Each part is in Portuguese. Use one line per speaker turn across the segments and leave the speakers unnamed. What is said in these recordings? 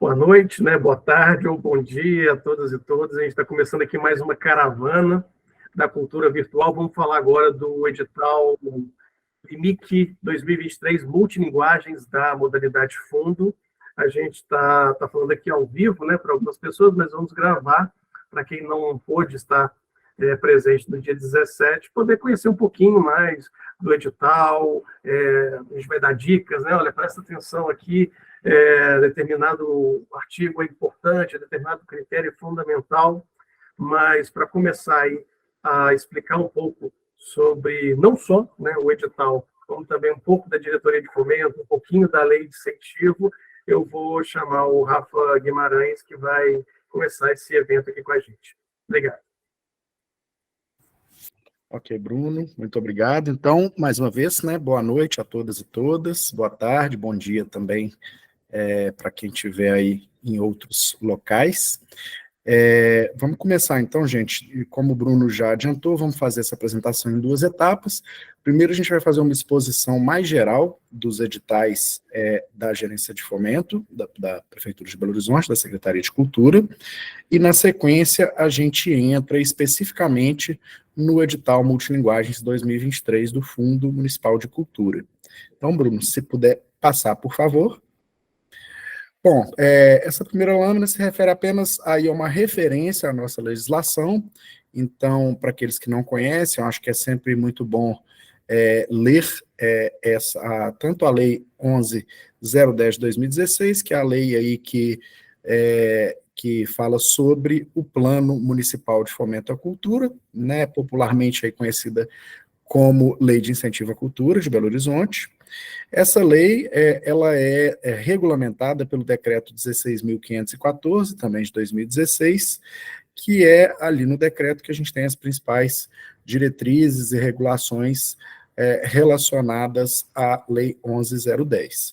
Boa noite, né? Boa tarde ou bom dia a todas e todos. A gente está começando aqui mais uma caravana da cultura virtual. Vamos falar agora do edital IMIC 2023, multilinguagens da modalidade fundo. A gente está falando aqui ao vivo, né, para algumas pessoas, mas vamos gravar para quem não pôde estar presente no dia 17, poder conhecer um pouquinho mais do edital. A gente vai dar dicas, né? Olha, presta atenção aqui, determinado artigo é importante, determinado critério é fundamental, mas para começar aí a explicar um pouco sobre não só, né, o edital, como também um pouco da diretoria de fomento, um pouquinho da lei de incentivo, eu vou chamar o Rafa Guimarães, que vai começar esse evento aqui com a gente. Obrigado.
Ok, Bruno, muito obrigado. Então, mais uma vez, né, boa noite a todas e todas, boa tarde, bom dia também para quem estiver aí em outros locais. Vamos começar então, gente. Como o Bruno já adiantou, vamos fazer essa apresentação em duas etapas. Primeiro, a gente vai fazer uma exposição mais geral dos editais da Gerência de Fomento, da Prefeitura de Belo Horizonte, da Secretaria de Cultura, e na sequência a gente entra especificamente no edital Multilinguagens 2023 do Fundo Municipal de Cultura. Então, Bruno, se puder passar, por favor. Bom, essa primeira lâmina se refere apenas aí a uma referência à nossa legislação. Então, para aqueles que não conhecem, eu acho que é sempre muito bom ler tanto a Lei 11.010 de 2016, que é a lei aí que fala sobre o Plano Municipal de Fomento à Cultura, né, popularmente aí conhecida como Lei de Incentivo à Cultura de Belo Horizonte. Essa lei ela é regulamentada pelo Decreto 16.514, também de 2016, que é ali no decreto que a gente tem as principais diretrizes e regulações relacionadas à Lei 11.010.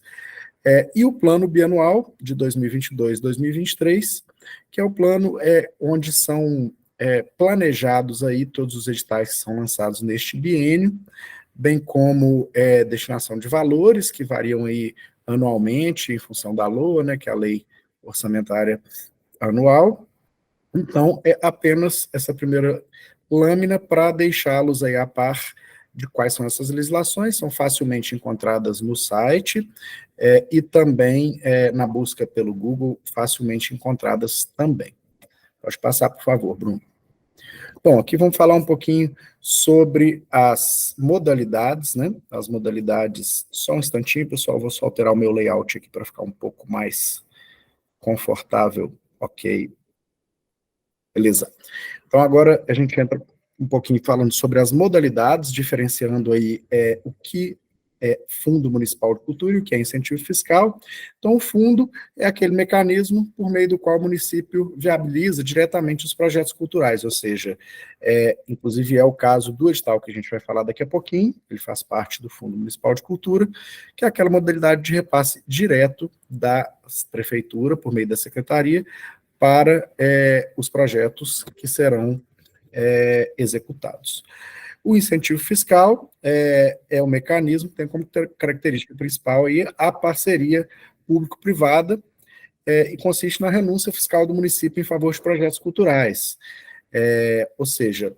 E o plano bianual de 2022-2023, que é o plano onde são planejados aí todos os editais que são lançados neste biênio, bem como destinação de valores, que variam aí anualmente, em função da LOA, né, que é a Lei Orçamentária Anual. Então, é apenas essa primeira lâmina para deixá-los aí a par de quais são essas legislações, são facilmente encontradas no site e também na busca pelo Google, facilmente encontradas também. Pode passar, por favor, Bruno. Bom, aqui vamos falar um pouquinho sobre as modalidades, né? As modalidades, só um instantinho, pessoal, vou só alterar o meu layout aqui para ficar um pouco mais confortável. Ok. Beleza. Então, agora a gente entra um pouquinho falando sobre as modalidades, diferenciando aí o que é Fundo Municipal de Cultura e o que é incentivo fiscal. Então, o fundo é aquele mecanismo por meio do qual o município viabiliza diretamente os projetos culturais, ou seja, inclusive é o caso do edital que a gente vai falar daqui a pouquinho, ele faz parte do Fundo Municipal de Cultura, que é aquela modalidade de repasse direto da prefeitura, por meio da secretaria, para os projetos que serão executados. O incentivo fiscal é o mecanismo que tem como característica principal aí a parceria público-privada e consiste na renúncia fiscal do município em favor de projetos culturais. Ou seja,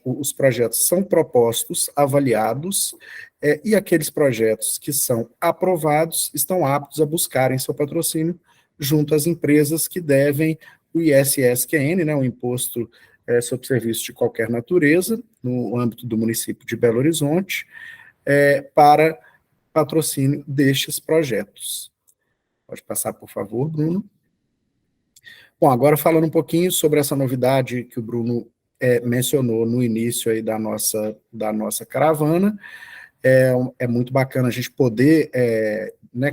os projetos são propostos, avaliados, e aqueles projetos que são aprovados estão aptos a buscarem seu patrocínio junto às empresas que devem o ISSQN, né, o Imposto sobre Serviços de Qualquer Natureza, no âmbito do município de Belo Horizonte, para patrocínio destes projetos. Pode passar, por favor, Bruno. Bom, agora falando um pouquinho sobre essa novidade que o Bruno mencionou no início aí da nossa caravana, é muito bacana a gente poder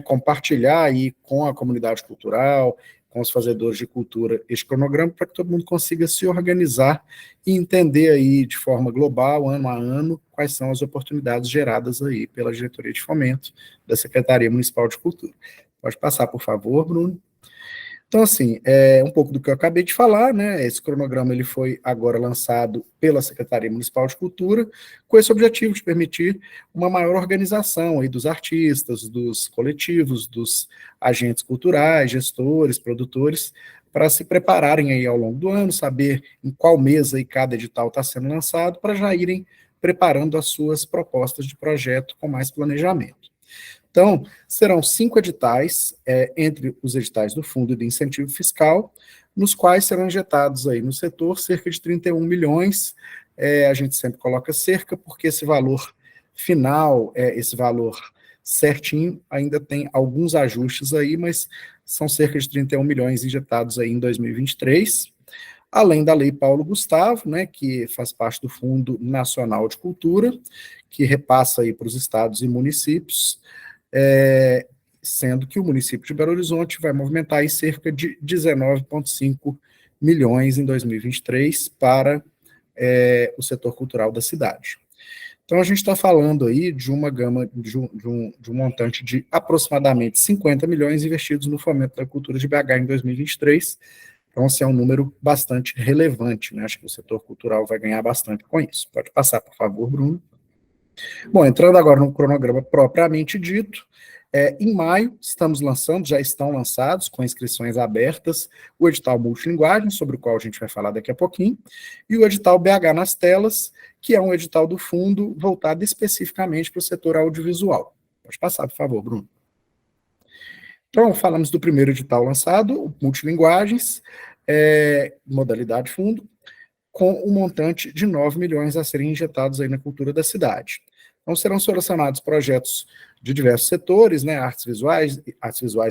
compartilhar aí com a comunidade cultural, com os fazedores de cultura, este cronograma, para que todo mundo consiga se organizar e entender aí de forma global, ano a ano, quais são as oportunidades geradas aí pela Diretoria de Fomento da Secretaria Municipal de Cultura. Pode passar, por favor, Bruno. Então, assim, um pouco do que eu acabei de falar, né? Esse cronograma ele foi agora lançado pela Secretaria Municipal de Cultura, com esse objetivo de permitir uma maior organização aí dos artistas, dos coletivos, dos agentes culturais, gestores, produtores, para se prepararem aí ao longo do ano, saber em qual mês aí cada edital está sendo lançado, para já irem preparando as suas propostas de projeto com mais planejamento. Então, serão 5 editais, entre os editais do Fundo de Incentivo Fiscal, nos quais serão injetados aí no setor cerca de 31 milhões, a gente sempre coloca cerca, porque esse valor final, esse valor certinho, ainda tem alguns ajustes aí, mas são cerca de 31 milhões injetados aí em 2023, além da Lei Paulo Gustavo, né, que faz parte do Fundo Nacional de Cultura, que repassa aí para os estados e municípios, sendo que o município de Belo Horizonte vai movimentar aí cerca de 19,5 milhões em 2023 para o setor cultural da cidade. Então, a gente está falando aí de uma gama, de um montante de aproximadamente 50 milhões investidos no fomento da cultura de BH em 2023. Então, assim, é um número bastante relevante, né? Acho que o setor cultural vai ganhar bastante com isso. Pode passar, por favor, Bruno. Bom, entrando agora no cronograma propriamente dito, em maio estamos lançando, já estão lançados, com inscrições abertas, o edital multilinguagem, sobre o qual a gente vai falar daqui a pouquinho, e o edital BH nas telas, que é um edital do fundo voltado especificamente para o setor audiovisual. Pode passar, por favor, Bruno. Então, falamos do primeiro edital lançado, o multilinguagens, modalidade fundo, com um montante de 9 milhões a serem injetados aí na cultura da cidade. Então, serão selecionados projetos de diversos setores, né, artes visuais e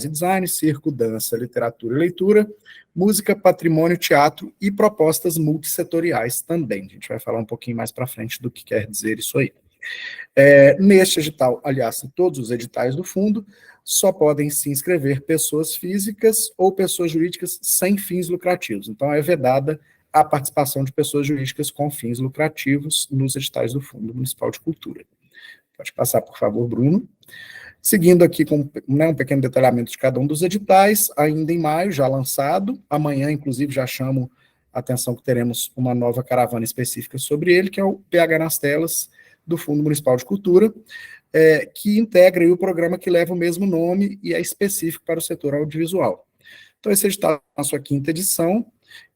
design, circo, dança, literatura e leitura, música, patrimônio, teatro e propostas multissetoriais também. A gente vai falar um pouquinho mais para frente do que quer dizer isso aí. Neste edital, aliás, em todos os editais do fundo, só podem se inscrever pessoas físicas ou pessoas jurídicas sem fins lucrativos. Então, é vedada a participação de pessoas jurídicas com fins lucrativos nos editais do Fundo Municipal de Cultura. Pode passar, por favor, Bruno. Seguindo aqui com um pequeno detalhamento de cada um dos editais, ainda em maio, já lançado, amanhã, inclusive, já chamo a atenção que teremos uma nova caravana específica sobre ele, que é o PH nas telas do Fundo Municipal de Cultura, que integra aí o programa que leva o mesmo nome e é específico para o setor audiovisual. Então, esse edital está na sua 5ª edição,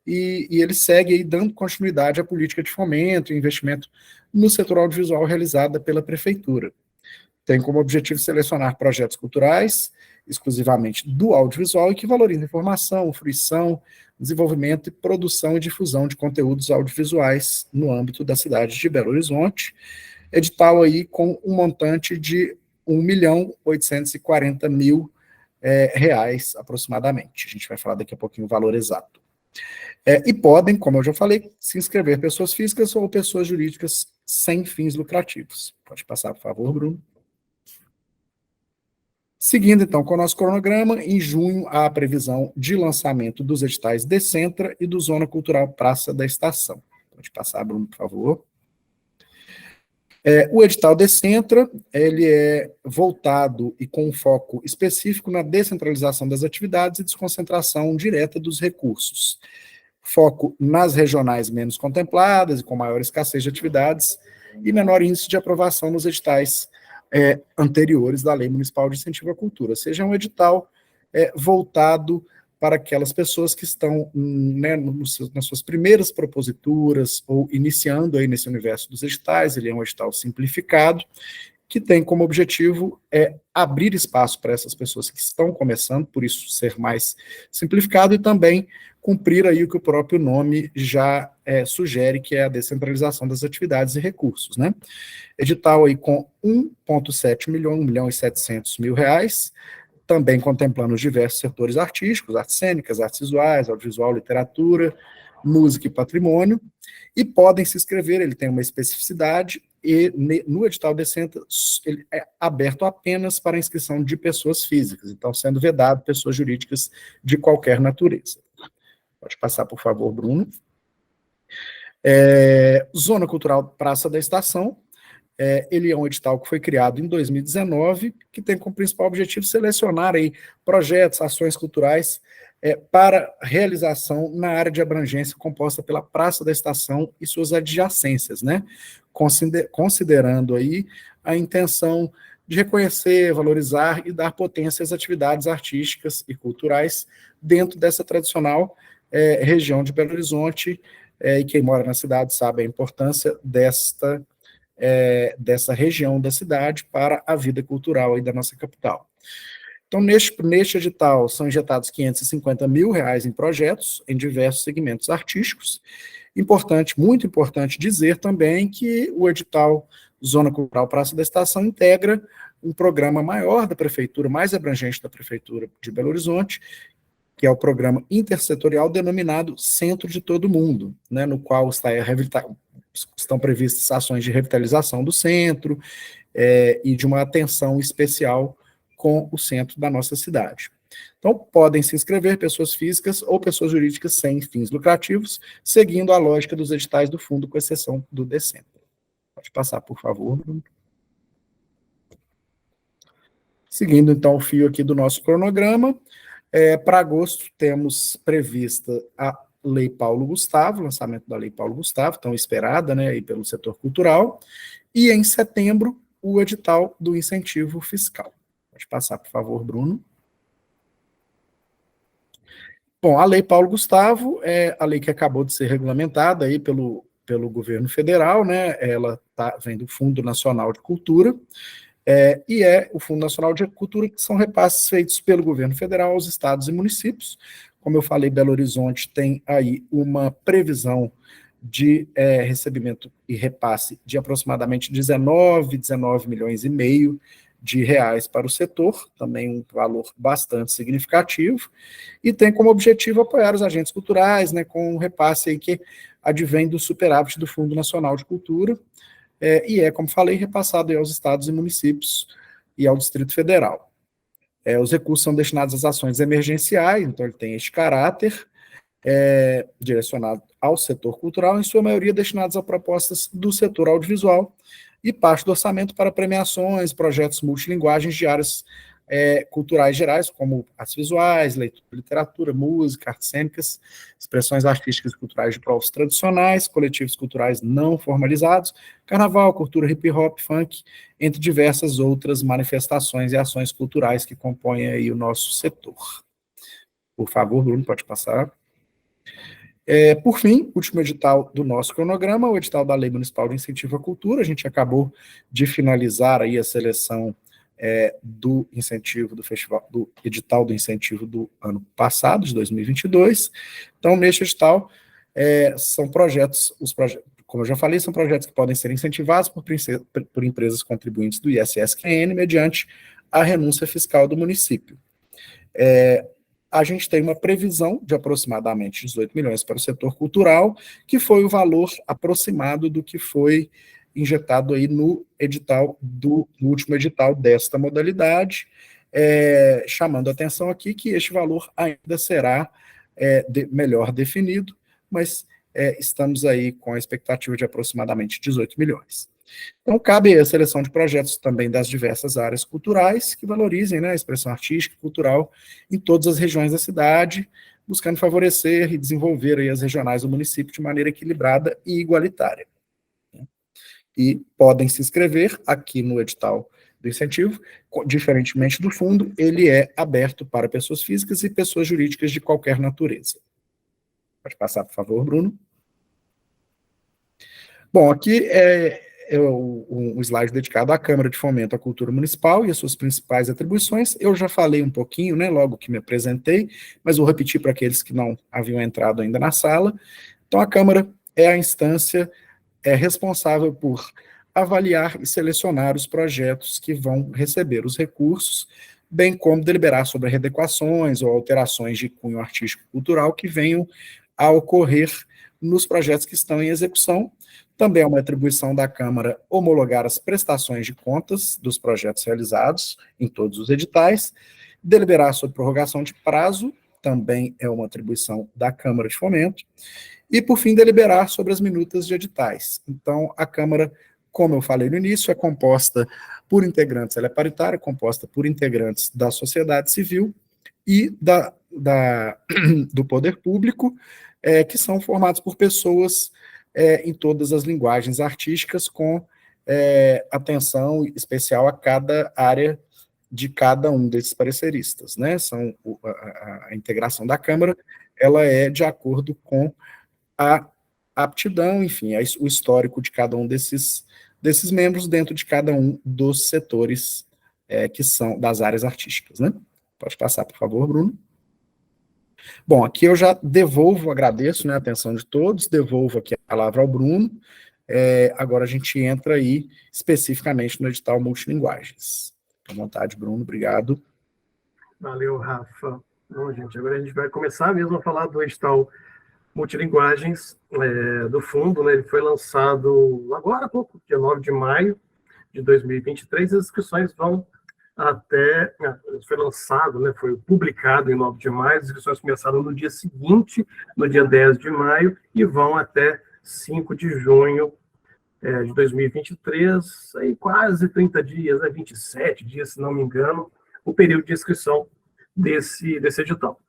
e ele segue aí dando continuidade à política de fomento e investimento no setor audiovisual realizada pela Prefeitura. Tem como objetivo selecionar projetos culturais, exclusivamente do audiovisual, e que valorizam informação, fruição, desenvolvimento e produção e difusão de conteúdos audiovisuais no âmbito da cidade de Belo Horizonte. Edital aí com um montante de R$ 1.840.000 aproximadamente. A gente vai falar daqui a pouquinho o valor exato. E podem, como eu já falei, se inscrever pessoas físicas ou pessoas jurídicas sem fins lucrativos. Pode passar, por favor, Bruno. Seguindo, então, com o nosso cronograma, em junho, há a previsão de lançamento dos editais Decentra e do Zona Cultural Praça da Estação. Pode passar, Bruno, por favor. O edital Decentra, ele é voltado e com um foco específico na descentralização das atividades e desconcentração direta dos recursos. Foco nas regionais menos contempladas e com maior escassez de atividades e menor índice de aprovação nos editais anteriores da Lei Municipal de Incentivo à Cultura. Ou seja, é um edital voltado para aquelas pessoas que estão, né, nas suas primeiras proposituras ou iniciando aí nesse universo dos editais. Ele é um edital simplificado, que tem como objetivo abrir espaço para essas pessoas que estão começando, por isso ser mais simplificado, e também cumprir aí o que o próprio nome já sugere, que é a descentralização das atividades e recursos, né? Edital aí com 1,7 milhão, R$ 1.700.000, também contemplando os diversos setores artísticos, artes cênicas, artes visuais, audiovisual, literatura, música e patrimônio, e podem se inscrever, ele tem uma especificidade, e no edital Decentra ele é aberto apenas para a inscrição de pessoas físicas, então sendo vedado pessoas jurídicas de qualquer natureza. Pode passar, por favor, Bruno. Zona Cultural Praça da Estação, Ele é um edital que foi criado em 2019, que tem como principal objetivo selecionar aí projetos, ações culturais para realização na área de abrangência composta pela Praça da Estação e suas adjacências, né? Considerando aí a intenção de reconhecer, valorizar e dar potência às atividades artísticas e culturais dentro dessa tradicional região de Belo Horizonte, e quem mora na cidade sabe a importância dessa região da cidade para a vida cultural aí da nossa capital. Então, neste edital, são injetados R$ 550 mil em projetos, em diversos segmentos artísticos. Muito importante dizer também que o edital Zona Cultural Praça da Estação integra um programa maior da Prefeitura, mais abrangente da Prefeitura de Belo Horizonte, que é o programa intersetorial denominado Centro de Todo Mundo, né, no qual estão previstas ações de revitalização do centro e de uma atenção especial com o centro da nossa cidade. Então, podem se inscrever pessoas físicas ou pessoas jurídicas sem fins lucrativos, seguindo a lógica dos editais do fundo, com exceção do DECEM. Pode passar, por favor, Bruno. Seguindo, então, o fio aqui do nosso cronograma, para agosto temos prevista a Lei Paulo Gustavo, lançamento da Lei Paulo Gustavo, tão esperada, né, aí pelo setor cultural, e em setembro, o edital do incentivo fiscal. Pode passar, por favor, Bruno. Bom, a Lei Paulo Gustavo é a lei que acabou de ser regulamentada aí pelo governo federal, né? Ela vem do Fundo Nacional de Cultura, e o Fundo Nacional de Cultura, que são repasses feitos pelo governo federal aos estados e municípios. Como eu falei, Belo Horizonte tem aí uma previsão de recebimento e repasse de aproximadamente 19 milhões e meio de reais para o setor, também um valor bastante significativo, e tem como objetivo apoiar os agentes culturais, né, com um repasse aí que advém do superávit do Fundo Nacional de Cultura, e como falei, repassado aí aos estados e municípios e ao Distrito Federal. Os recursos são destinados às ações emergenciais, então ele tem este caráter, direcionado ao setor cultural, em sua maioria destinados a propostas do setor audiovisual, e parte do orçamento para premiações, projetos multilinguagens de áreas culturais gerais, como artes visuais, leitura, literatura, música, artes cênicas, expressões artísticas e culturais de povos tradicionais, coletivos culturais não formalizados, carnaval, cultura hip hop, funk, entre diversas outras manifestações e ações culturais que compõem aí o nosso setor. Por favor, Bruno, pode passar. Por fim, último edital do nosso cronograma, o edital da Lei Municipal de Incentivo à Cultura. A gente acabou de finalizar aí a seleção do incentivo do festival, do edital do incentivo do ano passado, de 2022. Então, neste edital, são projetos, como eu já falei, são projetos que podem ser incentivados por empresas contribuintes do ISSQN mediante a renúncia fiscal do município. A gente tem uma previsão de aproximadamente 18 milhões para o setor cultural, que foi o valor aproximado do que foi injetado aí no último edital desta modalidade, chamando a atenção aqui que este valor ainda será melhor definido, mas estamos aí com a expectativa de aproximadamente 18 milhões. Então, cabe a seleção de projetos também das diversas áreas culturais que valorizem, né, a expressão artística e cultural em todas as regiões da cidade, buscando favorecer e desenvolver aí as regionais do município de maneira equilibrada e igualitária. E podem se inscrever aqui no edital do incentivo, diferentemente do fundo, ele é aberto para pessoas físicas e pessoas jurídicas de qualquer natureza. Pode passar, por favor, Bruno. Bom, aqui um slide dedicado à Câmara de Fomento à Cultura Municipal e as suas principais atribuições. Eu já falei um pouquinho, né, logo que me apresentei, mas vou repetir para aqueles que não haviam entrado ainda na sala. Então, a Câmara é a instância responsável por avaliar e selecionar os projetos que vão receber os recursos, bem como deliberar sobre readequações ou alterações de cunho artístico-cultural que venham a ocorrer nos projetos que estão em execução. Também é uma atribuição da Câmara homologar as prestações de contas dos projetos realizados em todos os editais, deliberar sobre prorrogação de prazo, também é uma atribuição da Câmara de Fomento, e, por fim, deliberar sobre as minutas de editais. Então, a Câmara como eu falei no início, é composta por integrantes, ela é paritária, composta por integrantes da sociedade civil e do poder público, que são formados por pessoas em todas as linguagens artísticas, com atenção especial a cada área de cada um desses pareceristas, né? A integração da Câmara, ela é de acordo com a aptidão, enfim, o histórico de cada um desses membros dentro de cada um dos setores que são das áreas artísticas, né? Pode passar, por favor, Bruno. Bom, aqui eu já agradeço, né, a atenção de todos, devolvo aqui a palavra ao Bruno. Agora a gente entra aí especificamente no edital multilinguagens. À vontade, Bruno, obrigado.
Valeu, Rafa. Bom, gente, agora a gente vai começar mesmo a falar do edital multilinguagens do fundo, né? Ele foi lançado agora há pouco, dia 9 de maio de 2023, as inscrições vão até... foi lançado, né? Foi publicado em 9 de maio, as inscrições começaram no dia seguinte, no dia 10 de maio, e vão até 5 de junho de 2023, aí quase 30 dias, 27 dias, se não me engano, o período de inscrição desse edital.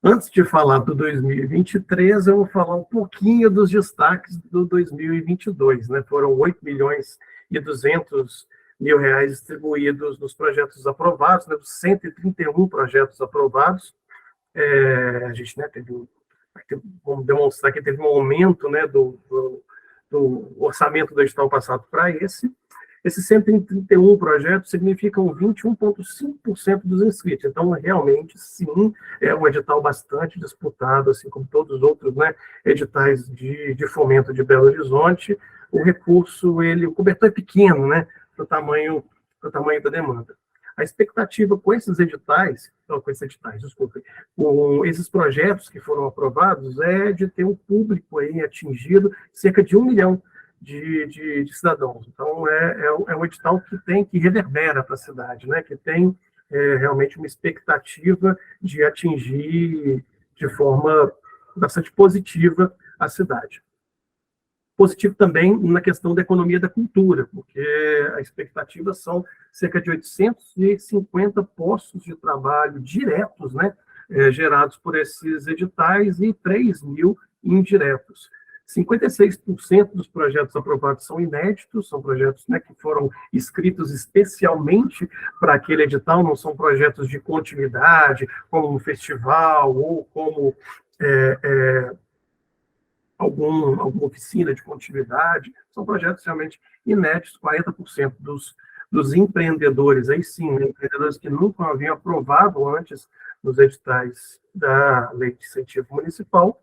Antes de falar do 2023, eu vou falar um pouquinho dos destaques do 2022, né? Foram 8.200.000 reais distribuídos nos projetos aprovados, né? Dos 131 projetos aprovados. A gente, né, vamos demonstrar que teve um aumento, né, do orçamento do edital passado para esse. Esses 131 projetos significam 21,5% dos inscritos. Então, realmente, sim, é um edital bastante disputado, assim como todos os outros, né, editais de fomento de Belo Horizonte. O recurso, o cobertor é pequeno, né, para o tamanho da demanda. A expectativa com esses esses projetos que foram aprovados é de ter um público aí atingido cerca de 1 milhão de cidadãos. Então, é um edital que reverbera para a cidade, né? Que tem realmente uma expectativa de atingir de forma bastante positiva a cidade. Positivo também na questão da economia da cultura, porque a expectativa são cerca de 850 postos de trabalho diretos, né? Gerados por esses editais e 3.000 indiretos. 56% dos projetos aprovados são inéditos, são projetos, né, que foram escritos especialmente para aquele edital, não são projetos de continuidade, como um festival ou como alguma oficina de continuidade, são projetos realmente inéditos. 40% dos empreendedores, aí sim, né, empreendedores que nunca haviam aprovado antes nos editais da Lei de Incentivo Municipal.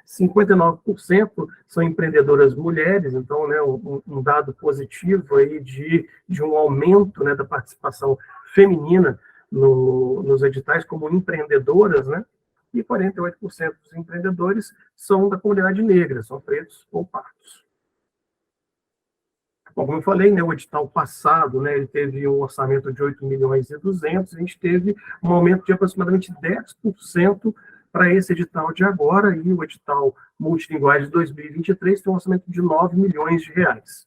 59% são empreendedoras mulheres, então, né, um dado positivo aí de um aumento, né, da participação feminina nos editais como empreendedoras, né, e 48% dos empreendedores são da comunidade negra, são pretos ou pardos. Bom, como eu falei, né, o edital passado, né, ele teve um orçamento de 8.200.000, a gente teve um aumento de aproximadamente 10% para esse edital de agora, e o edital multilinguagem de 2023 tem um orçamento de 9 milhões de reais.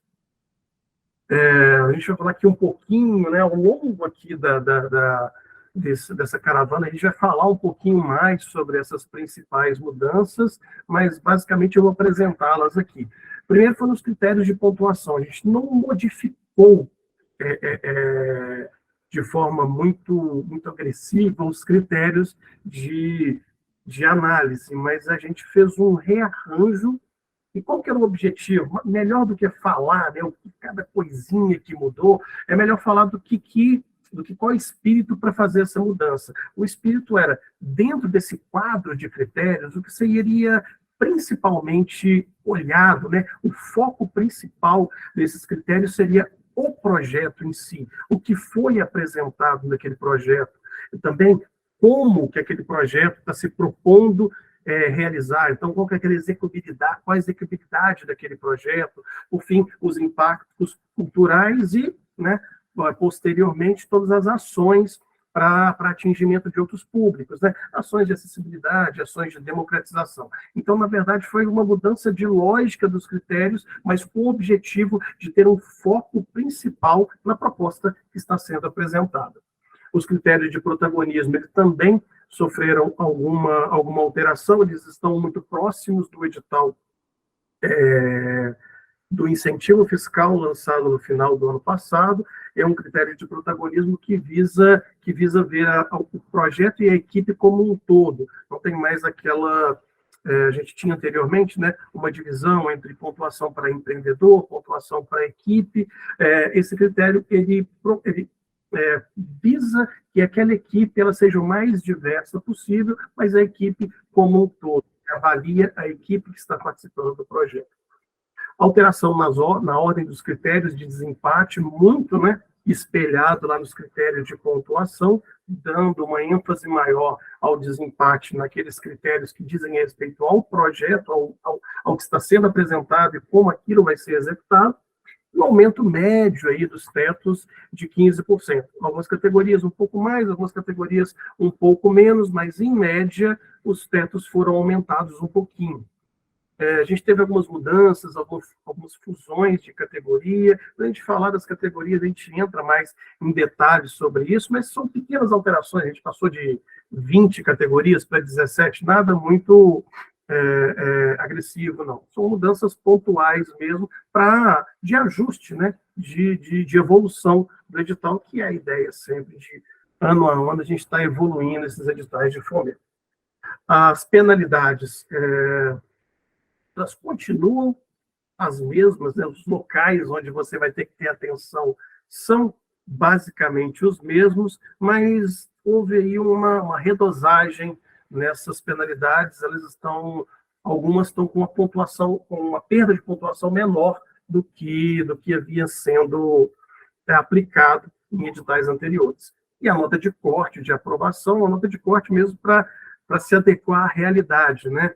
A gente vai falar aqui um pouquinho, né, ao longo aqui dessa caravana, a gente vai falar um pouquinho mais sobre essas principais mudanças, mas basicamente eu vou apresentá-las aqui. Primeiro foram os critérios de pontuação. A gente não modificou de forma muito agressiva os critérios de análise, mas a gente fez um rearranjo. E qual que era o objetivo? Melhor do que falar, né, cada coisinha que mudou, é melhor falar qual é o espírito para fazer essa mudança. O espírito era, dentro desse quadro de critérios, o que seria principalmente olhado, né, o foco principal desses critérios seria o projeto em si, o que foi apresentado naquele projeto, e também como que aquele projeto está se propondo realizar. Então, qual que é qual a execuibilidade daquele projeto, por fim, os impactos culturais e, né, posteriormente, todas as ações para atingimento de outros públicos, né? Ações de acessibilidade, ações de democratização. Então, na verdade, foi uma mudança de lógica dos critérios, mas com o objetivo de ter um foco principal na proposta que está sendo apresentada. Os critérios de protagonismo eles também sofreram alguma alteração, eles estão muito próximos do edital do incentivo fiscal lançado no final do ano passado. É um critério de protagonismo que visa ver o projeto e a equipe como um todo. Não tem mais aquela... a gente tinha anteriormente, né, uma divisão entre pontuação para empreendedor, pontuação para equipe. Esse critério, ele visa que aquela equipe ela seja o mais diversa possível, mas a equipe como um todo, avalia a equipe que está participando do projeto. Alteração na ordem dos critérios de desempate, muito, né, espelhado lá nos critérios de pontuação, dando uma ênfase maior ao desempate naqueles critérios que dizem respeito ao projeto, ao que está sendo apresentado e como aquilo vai ser executado. Um aumento médio aí dos tetos de 15%. Algumas categorias um pouco mais, algumas categorias um pouco menos, mas, em média, os tetos foram aumentados um pouquinho. A gente teve algumas mudanças, algumas fusões de categoria. Quando a gente falar das categorias, a gente entra mais em detalhes sobre isso, mas são pequenas alterações. A gente passou de 20 categorias para 17, nada muito agressivo, não. São mudanças pontuais mesmo, de ajuste, né, de evolução do edital, que é a ideia sempre de ano a ano a gente está evoluindo esses editais de fomento. As penalidades, elas continuam as mesmas, né? Os locais onde você vai ter que ter atenção são basicamente os mesmos, mas houve aí uma redosagem nessas penalidades. Algumas estão com uma perda de pontuação menor do que havia sendo aplicado em editais anteriores. E a nota de corte, de aprovação, a nota de corte mesmo para se adequar à realidade, né?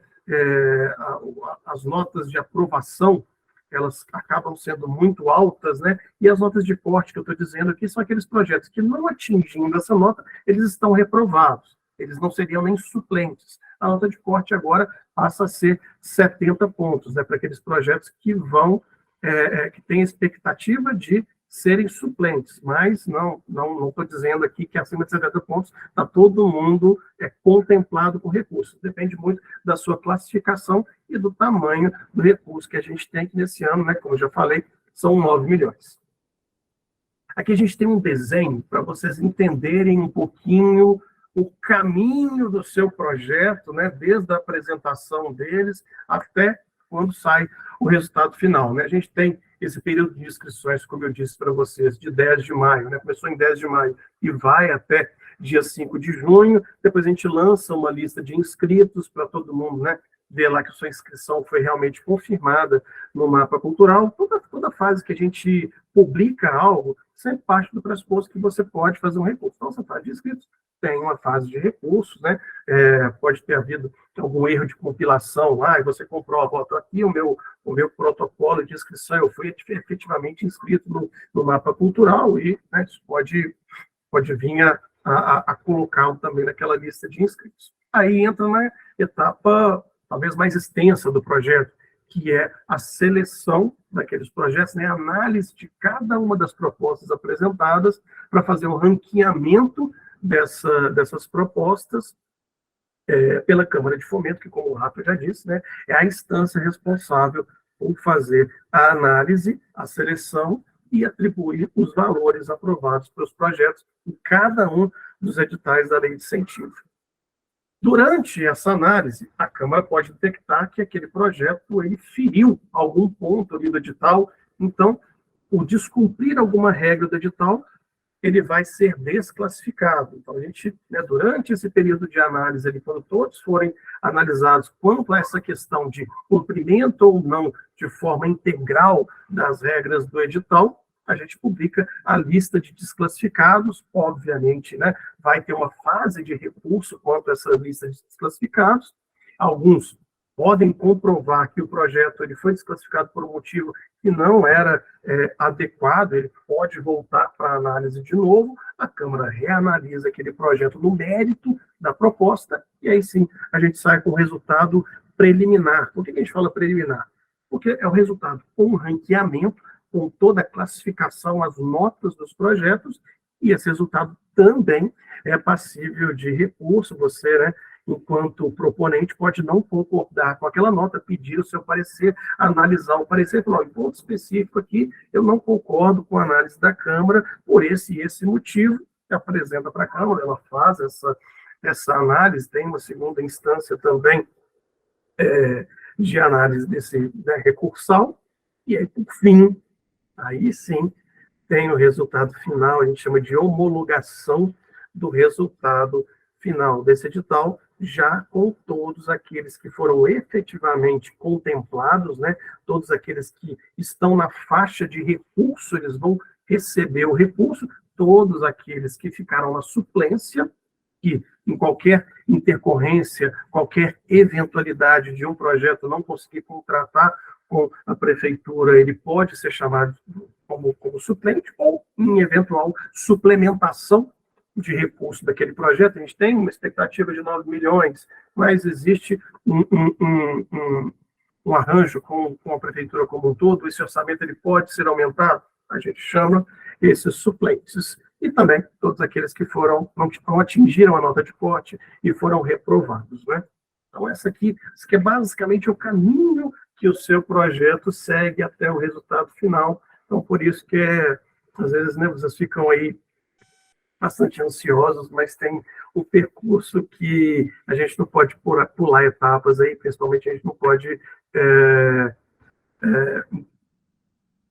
As notas de aprovação, elas acabam sendo muito altas, né? E as notas de corte que eu estou dizendo aqui são aqueles projetos que, não atingindo essa nota, eles estão reprovados, eles não seriam nem suplentes. A nota de corte agora passa a ser 70 pontos, né? Para aqueles projetos que que têm expectativa de serem suplentes, mas não estou dizendo aqui que acima de 70 pontos está todo mundo contemplado com recursos. Depende muito da sua classificação e do tamanho do recurso que a gente tem, que nesse ano, né, como eu já falei, são 9 milhões. Aqui a gente tem um desenho para vocês entenderem um pouquinho o caminho do seu projeto, né, desde a apresentação deles até quando sai o resultado final, né? A gente tem esse período de inscrições, como eu disse para vocês, de 10 de maio, né? Começou em 10 de maio e vai até dia 5 de junho, depois a gente lança uma lista de inscritos para todo mundo, né, ver lá que a sua inscrição foi realmente confirmada no mapa cultural. Toda fase que a gente publica algo, sempre parte do pressuposto que você pode fazer um recurso. Então, você faz de inscritos, tem uma fase de recursos, né? Pode ter havido algum erro de compilação lá, e você comprova, estou aqui o meu protocolo de inscrição, eu fui efetivamente inscrito no mapa cultural, e, né, isso pode vir a colocá-lo também naquela lista de inscritos. Aí entra na etapa talvez mais extensa do projeto, que é a seleção daqueles projetos, né, a análise de cada uma das propostas apresentadas para fazer um ranqueamento dessas propostas pela Câmara de Fomento, que, como o Rafa já disse, né, é a instância responsável por fazer a análise, a seleção e atribuir os valores aprovados pelos projetos em cada um dos editais da Lei de Incentivo. Durante essa análise, a Câmara pode detectar que aquele projeto ele feriu algum ponto ali do edital, então, o descumprir alguma regra do edital, ele vai ser desclassificado. Então, a gente, né, durante esse período de análise, ali, quando todos forem analisados quanto a essa questão de cumprimento ou não de forma integral das regras do edital, a gente publica a lista de desclassificados. Obviamente, né, vai ter uma fase de recurso quanto a essa lista de desclassificados. Alguns podem comprovar que o projeto ele foi desclassificado por um motivo que não era adequado, ele pode voltar para análise de novo, a Câmara reanalisa aquele projeto no mérito da proposta, e aí sim a gente sai com o resultado preliminar. Por que a gente fala preliminar? Porque é o resultado com um ranqueamento, com toda a classificação, as notas dos projetos, e esse resultado também é passível de recurso. Você, né, enquanto proponente, pode não concordar com aquela nota, pedir o seu parecer, analisar o parecer, falar, em ponto específico aqui, eu não concordo com a análise da Câmara por esse e esse motivo, apresenta para a Câmara, ela faz essa análise, tem uma segunda instância também de análise desse, né, recursal, e aí, por fim, aí sim, tem o resultado final, a gente chama de homologação do resultado final desse edital, já com todos aqueles que foram efetivamente contemplados, né, todos aqueles que estão na faixa de recurso, eles vão receber o recurso, todos aqueles que ficaram na suplência, que em qualquer intercorrência, qualquer eventualidade de um projeto não conseguir contratar com a prefeitura, ele pode ser chamado como suplente, ou em eventual suplementação de recurso daquele projeto. A gente tem uma expectativa de 9 milhões, mas existe um arranjo com a prefeitura como um todo, esse orçamento ele pode ser aumentado, a gente chama esses suplentes. E também todos aqueles que não atingiram a nota de corte e foram reprovados, né? Então, esse aqui é basicamente o caminho que o seu projeto segue até o resultado final. Então, por isso que, às vezes, né, vocês ficam aí bastante ansiosos, mas tem o percurso que a gente não pode pular etapas aí, principalmente a gente não pode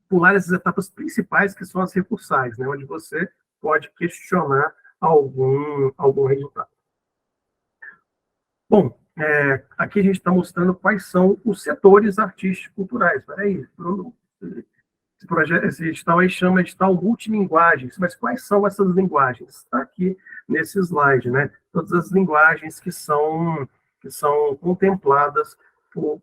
pular essas etapas principais, que são as recursais, né, onde você pode questionar algum resultado. Bom, aqui a gente está mostrando quais são os setores artísticos culturais. Peraí, Bruno, esse edital aí chama edital multilinguagens, mas quais são essas linguagens? Está aqui nesse slide, né? Todas as linguagens que são contempladas por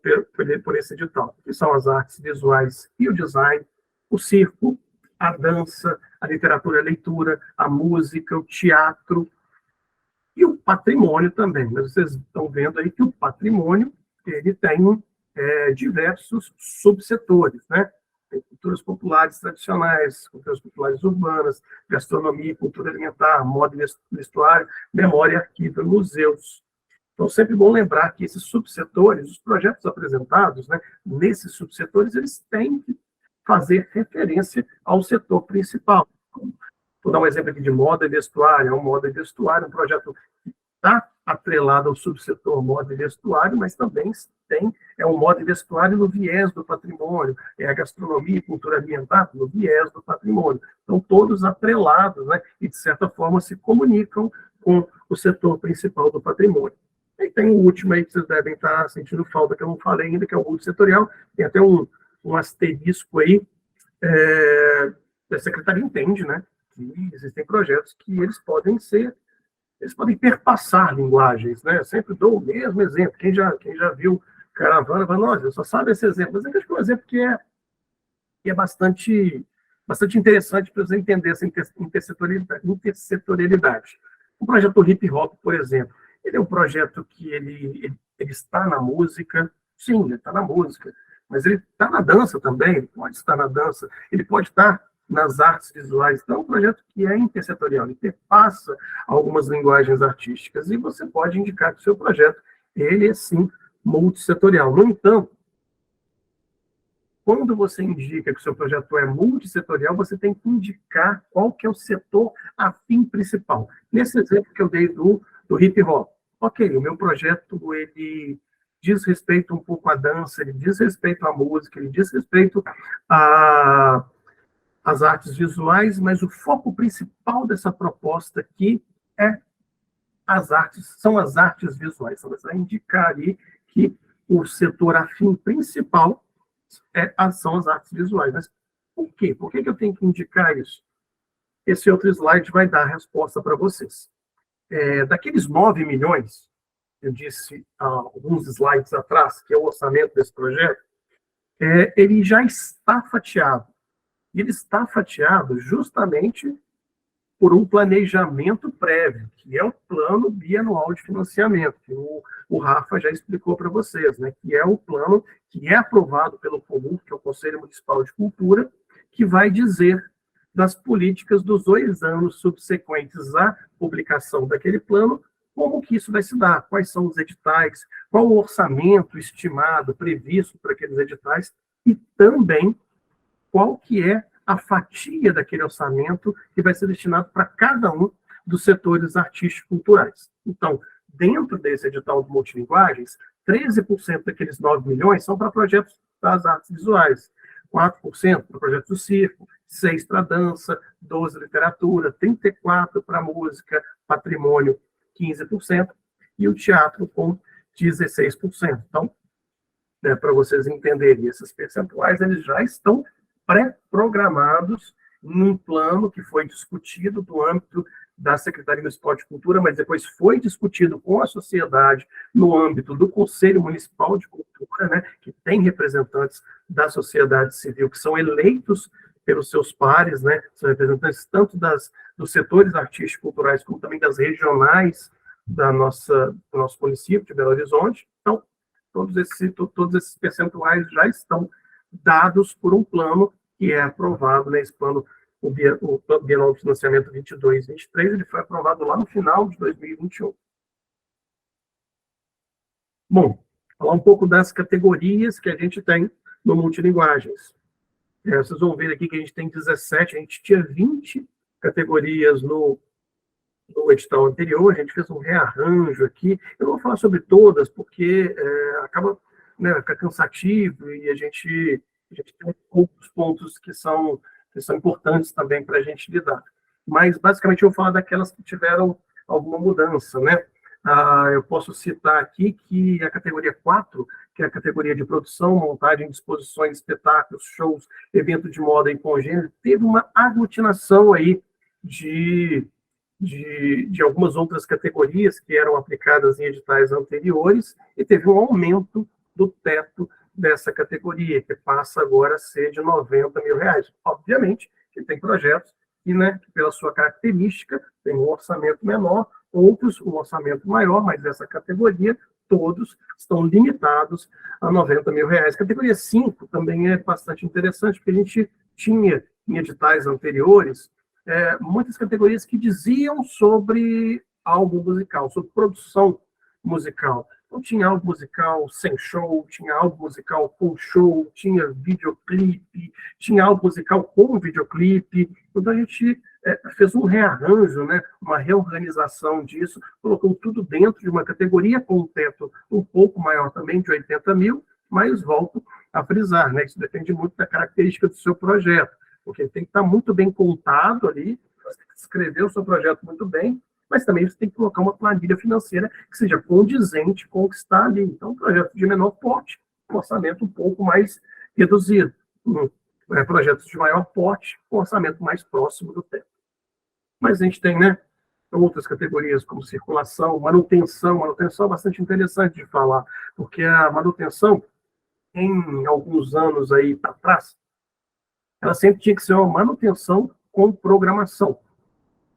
esse edital, que são as artes visuais e o design, o circo, a dança, a literatura, a leitura, a música, o teatro e o patrimônio também. Mas vocês estão vendo aí que o patrimônio ele tem diversos subsetores, né? Tem culturas populares tradicionais, culturas populares urbanas, gastronomia, cultura alimentar, moda e vestuário, memória, arquivo, museus. Então, sempre bom lembrar que esses subsetores, os projetos apresentados, né, nesses subsetores, eles têm que fazer referência ao setor principal. Vou dar um exemplo aqui de moda e vestuário. Moda e vestuário, um projeto que está atrelado ao subsetor moda e vestuário, mas também um moda e vestuário no viés do patrimônio, a gastronomia e cultura alimentar no viés do patrimônio. Então, todos atrelados, né, e, de certa forma, se comunicam com o setor principal do patrimônio. E tem o último aí que vocês devem estar sentindo falta, que eu não falei ainda, que é o multissetorial. Tem até um asterisco aí, a Secretaria entende, né, que existem projetos que eles podem perpassar linguagens, né? Eu sempre dou o mesmo exemplo. Quem já viu Caravana, fala, nossa, eu só sabe esse exemplo. Mas eu acho que é um exemplo que é bastante interessante para você entender essa intersetorialidade. O projeto Hip Hop, por exemplo, ele é um projeto que ele está na música, sim, ele está na música, mas ele está na dança também, ele pode estar na dança, ele pode estar nas artes visuais. Então, é um projeto que é intersetorial, ele perpassa algumas linguagens artísticas, e você pode indicar que o seu projeto, ele é, sim, multissetorial. No entanto, quando você indica que o seu projeto é multissetorial, você tem que indicar qual que é o setor afim principal. Nesse exemplo que eu dei do hip hop, ok, o meu projeto, ele diz respeito um pouco à dança, ele diz respeito à música, ele diz respeito às artes visuais, mas o foco principal dessa proposta aqui são as artes visuais. Então, você vai indicar ali que o setor afim principal são as artes visuais. Mas por quê? Por que eu tenho que indicar isso? Esse outro slide vai dar a resposta para vocês. Daqueles 9 milhões, eu disse há alguns slides atrás, que é o orçamento desse projeto, ele já está fatiado. E ele está fatiado justamente por um planejamento prévio, que é o plano bianual de financiamento, que o Rafa já explicou para vocês, né, que é o plano que é aprovado pelo COMUR, que é o Conselho Municipal de Cultura, que vai dizer das políticas dos 2 anos subsequentes à publicação daquele plano, como que isso vai se dar, quais são os editais, qual o orçamento estimado, previsto para aqueles editais, e também qual que é a fatia daquele orçamento que vai ser destinado para cada um dos setores artísticos culturais. Então, dentro desse edital de multilinguagens, 13% daqueles 9 milhões são para projetos das artes visuais, 4% para projetos do circo, 6% para dança, 12% para literatura, 34% para música, patrimônio, 15%, e o teatro com 16%. Então, para vocês entenderem, esses percentuais eles já estão pré-programados num plano que foi discutido no âmbito da Secretaria Municipal de Cultura, mas depois foi discutido com a sociedade no âmbito do Conselho Municipal de Cultura, né, que tem representantes da sociedade civil que são eleitos pelos seus pares, né, são representantes tanto dos setores artísticos culturais como também das regionais do nosso município de Belo Horizonte. Então, todos esses percentuais já estão dados por um plano que é aprovado, né, esse plano, o Plano Bienal de Financiamento 22-23, ele foi aprovado lá no final de 2021. Bom, falar um pouco das categorias que a gente tem no Multilinguagens. Vocês vão ver aqui que a gente tem 17, a gente tinha 20 categorias no edital anterior, a gente fez um rearranjo aqui. Eu não vou falar sobre todas, porque acaba, né, fica cansativo e a gente tem outros pontos que são importantes também para a gente lidar. Mas, basicamente, eu vou falar daquelas que tiveram alguma mudança, né? Eu posso citar aqui que a categoria 4, que é a categoria de produção, montagem, disposições, espetáculos, shows, evento de moda e congênero, teve uma aglutinação aí de algumas outras categorias que eram aplicadas em editais anteriores e teve um aumento do teto dessa categoria, que passa agora a ser de R$90 mil. Obviamente que tem projetos que, né, que pela sua característica, tem um orçamento menor, outros um orçamento maior, mas essa categoria, todos estão limitados a R$90 mil. Categoria 5 também é bastante interessante, porque a gente tinha em editais anteriores muitas categorias que diziam sobre álbum musical, sobre produção musical. Então, tinha álbum musical sem show, tinha álbum musical com show, tinha videoclipe, tinha álbum musical com videoclipe. Então, a gente fez um rearranjo, né, uma reorganização disso, colocou tudo dentro de uma categoria com um teto um pouco maior também, de 80 mil, mas volto a frisar, né, isso depende muito da característica do seu projeto, porque ele tem que estar muito bem contado ali, você tem que escrever o seu projeto muito bem, mas também você tem que colocar uma planilha financeira que seja condizente com o que está ali. Então, um projeto de menor porte, um orçamento um pouco mais reduzido. Projetos de maior porte, um orçamento mais próximo do teto. Mas a gente tem, né, outras categorias como circulação, manutenção. Manutenção é bastante interessante de falar, porque a manutenção, em alguns anos aí para trás, ela sempre tinha que ser uma manutenção com programação.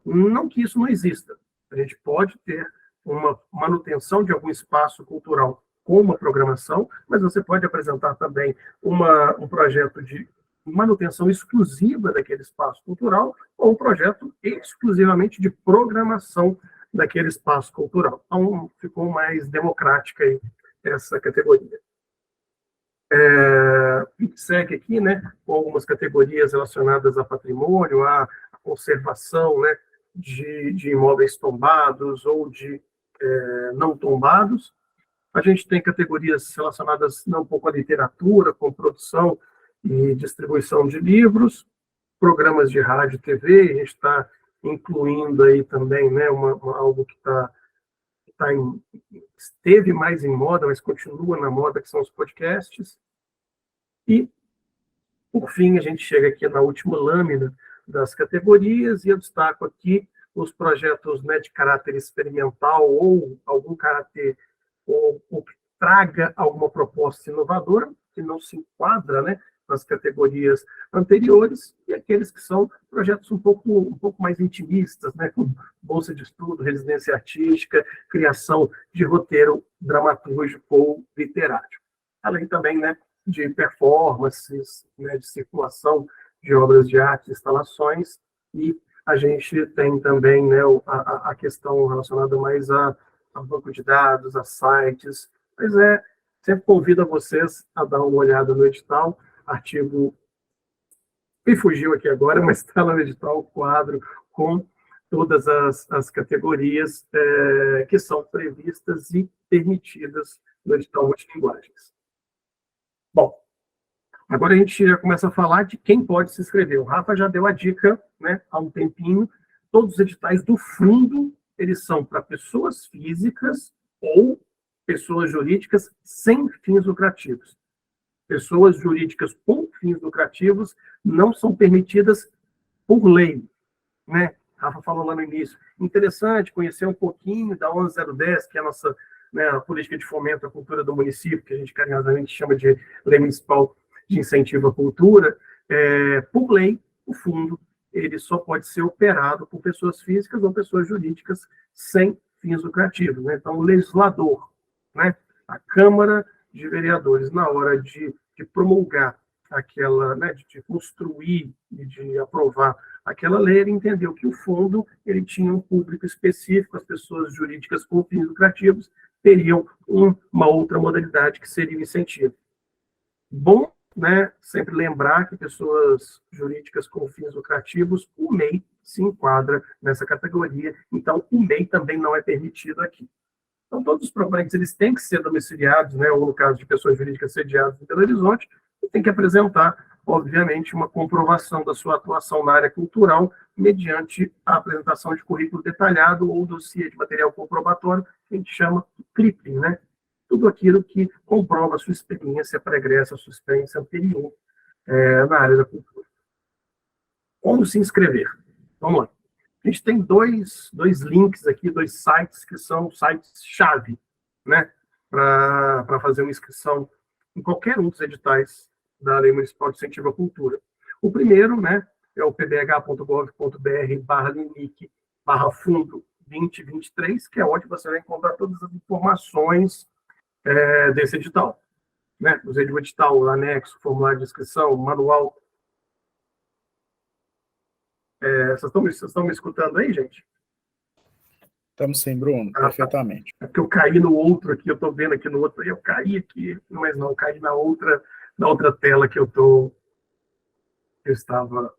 Não que isso não exista. A gente pode ter uma manutenção de algum espaço cultural com uma programação, mas você pode apresentar também um projeto de manutenção exclusiva daquele espaço cultural ou um projeto exclusivamente de programação daquele espaço cultural. Então, ficou mais democrática aí essa categoria. Segue aqui, né, com algumas categorias relacionadas a patrimônio, a conservação, né, de imóveis tombados ou de não tombados. A gente tem categorias relacionadas um pouco à literatura, com produção e distribuição de livros, programas de rádio e TV, a gente está incluindo aí também, né, algo que esteve mais em moda, mas continua na moda, que são os podcasts. E, por fim, a gente chega aqui na última lâmina das categorias, e eu destaco aqui os projetos, né, de caráter experimental ou algum caráter ou que traga alguma proposta inovadora, que não se enquadra, né, nas categorias anteriores, e aqueles que são projetos um pouco mais intimistas, né, com bolsa de estudo, residência artística, criação de roteiro dramatúrgico ou literário. Além também, né, de performances, né, de circulação de obras de arte, instalações, e a gente tem também, né, a questão relacionada mais a banco de dados, a sites, mas sempre convido a vocês a dar uma olhada no edital, artigo me fugiu aqui agora, mas está lá no edital o quadro com todas as categorias que são previstas e permitidas no edital multilinguagens. Bom, agora a gente já começa a falar de quem pode se inscrever. O Rafa já deu a dica, né, há um tempinho. Todos os editais do fundo, eles são para pessoas físicas ou pessoas jurídicas sem fins lucrativos. Pessoas jurídicas com fins lucrativos não são permitidas por lei, né? Rafa falou lá no início. Interessante conhecer um pouquinho da 11010, que é a nossa, né, a política de fomento à cultura do município, que a gente carinhosamente chama de Lei Municipal de Incentivo à Cultura. Por lei, o fundo ele só pode ser operado por pessoas físicas ou pessoas jurídicas sem fins lucrativos, né? Então, o legislador, né, a Câmara de Vereadores, na hora de promulgar aquela, né, de construir e de aprovar aquela lei, ele entendeu que o fundo ele tinha um público específico, as pessoas jurídicas com fins lucrativos teriam uma outra modalidade que seria o incentivo. Bom, né, sempre lembrar que pessoas jurídicas com fins lucrativos, o MEI se enquadra nessa categoria, então o MEI também não é permitido aqui. Então, todos os proponentes eles têm que ser domiciliados, né, ou no caso de pessoas jurídicas sediadas em Belo Horizonte, e tem que apresentar, obviamente, uma comprovação da sua atuação na área cultural, mediante a apresentação de currículo detalhado ou dossiê de material comprobatório, que a gente chama de CRIPLIN, né? Tudo aquilo que comprova a sua experiência pregressa, a sua experiência anterior na área da cultura. Como se inscrever? Vamos lá. A gente tem dois links aqui, 2 sites que são sites-chave, né, para fazer uma inscrição em qualquer um dos editais da Lei Municipal de Incentivo à Cultura. O primeiro, né, é o pbh.gov.br/limic/fundo 2023, que é onde você vai encontrar todas as informações desse edital, né? O edital, o anexo, formulário de inscrição, manual. Vocês estão me escutando aí, gente?
Estamos sim, Bruno, perfeitamente.
É porque eu caí no outro aqui, eu estou vendo aqui no outro, eu caí aqui, mas não, eu caí na outra tela que eu estava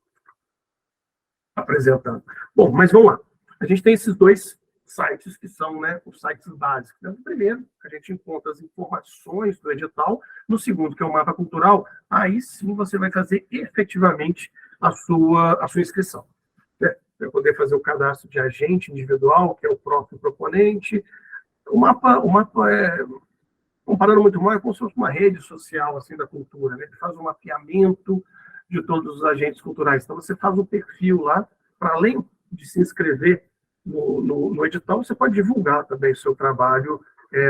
apresentando. Bom, mas vamos lá. A gente tem esses 2 sites que são, né, os sites básicos. No primeiro, a gente encontra as informações do edital. No segundo, que é o mapa cultural, aí sim você vai fazer efetivamente a sua inscrição. Né? Vai poder fazer o cadastro de agente individual, que é o próprio proponente. O mapa comparando muito mal, é como se fosse uma rede social assim, da cultura, né? Ele faz um mapeamento de todos os agentes culturais. Então, você faz um perfil lá, para além de se inscrever no edital, você pode divulgar também o seu trabalho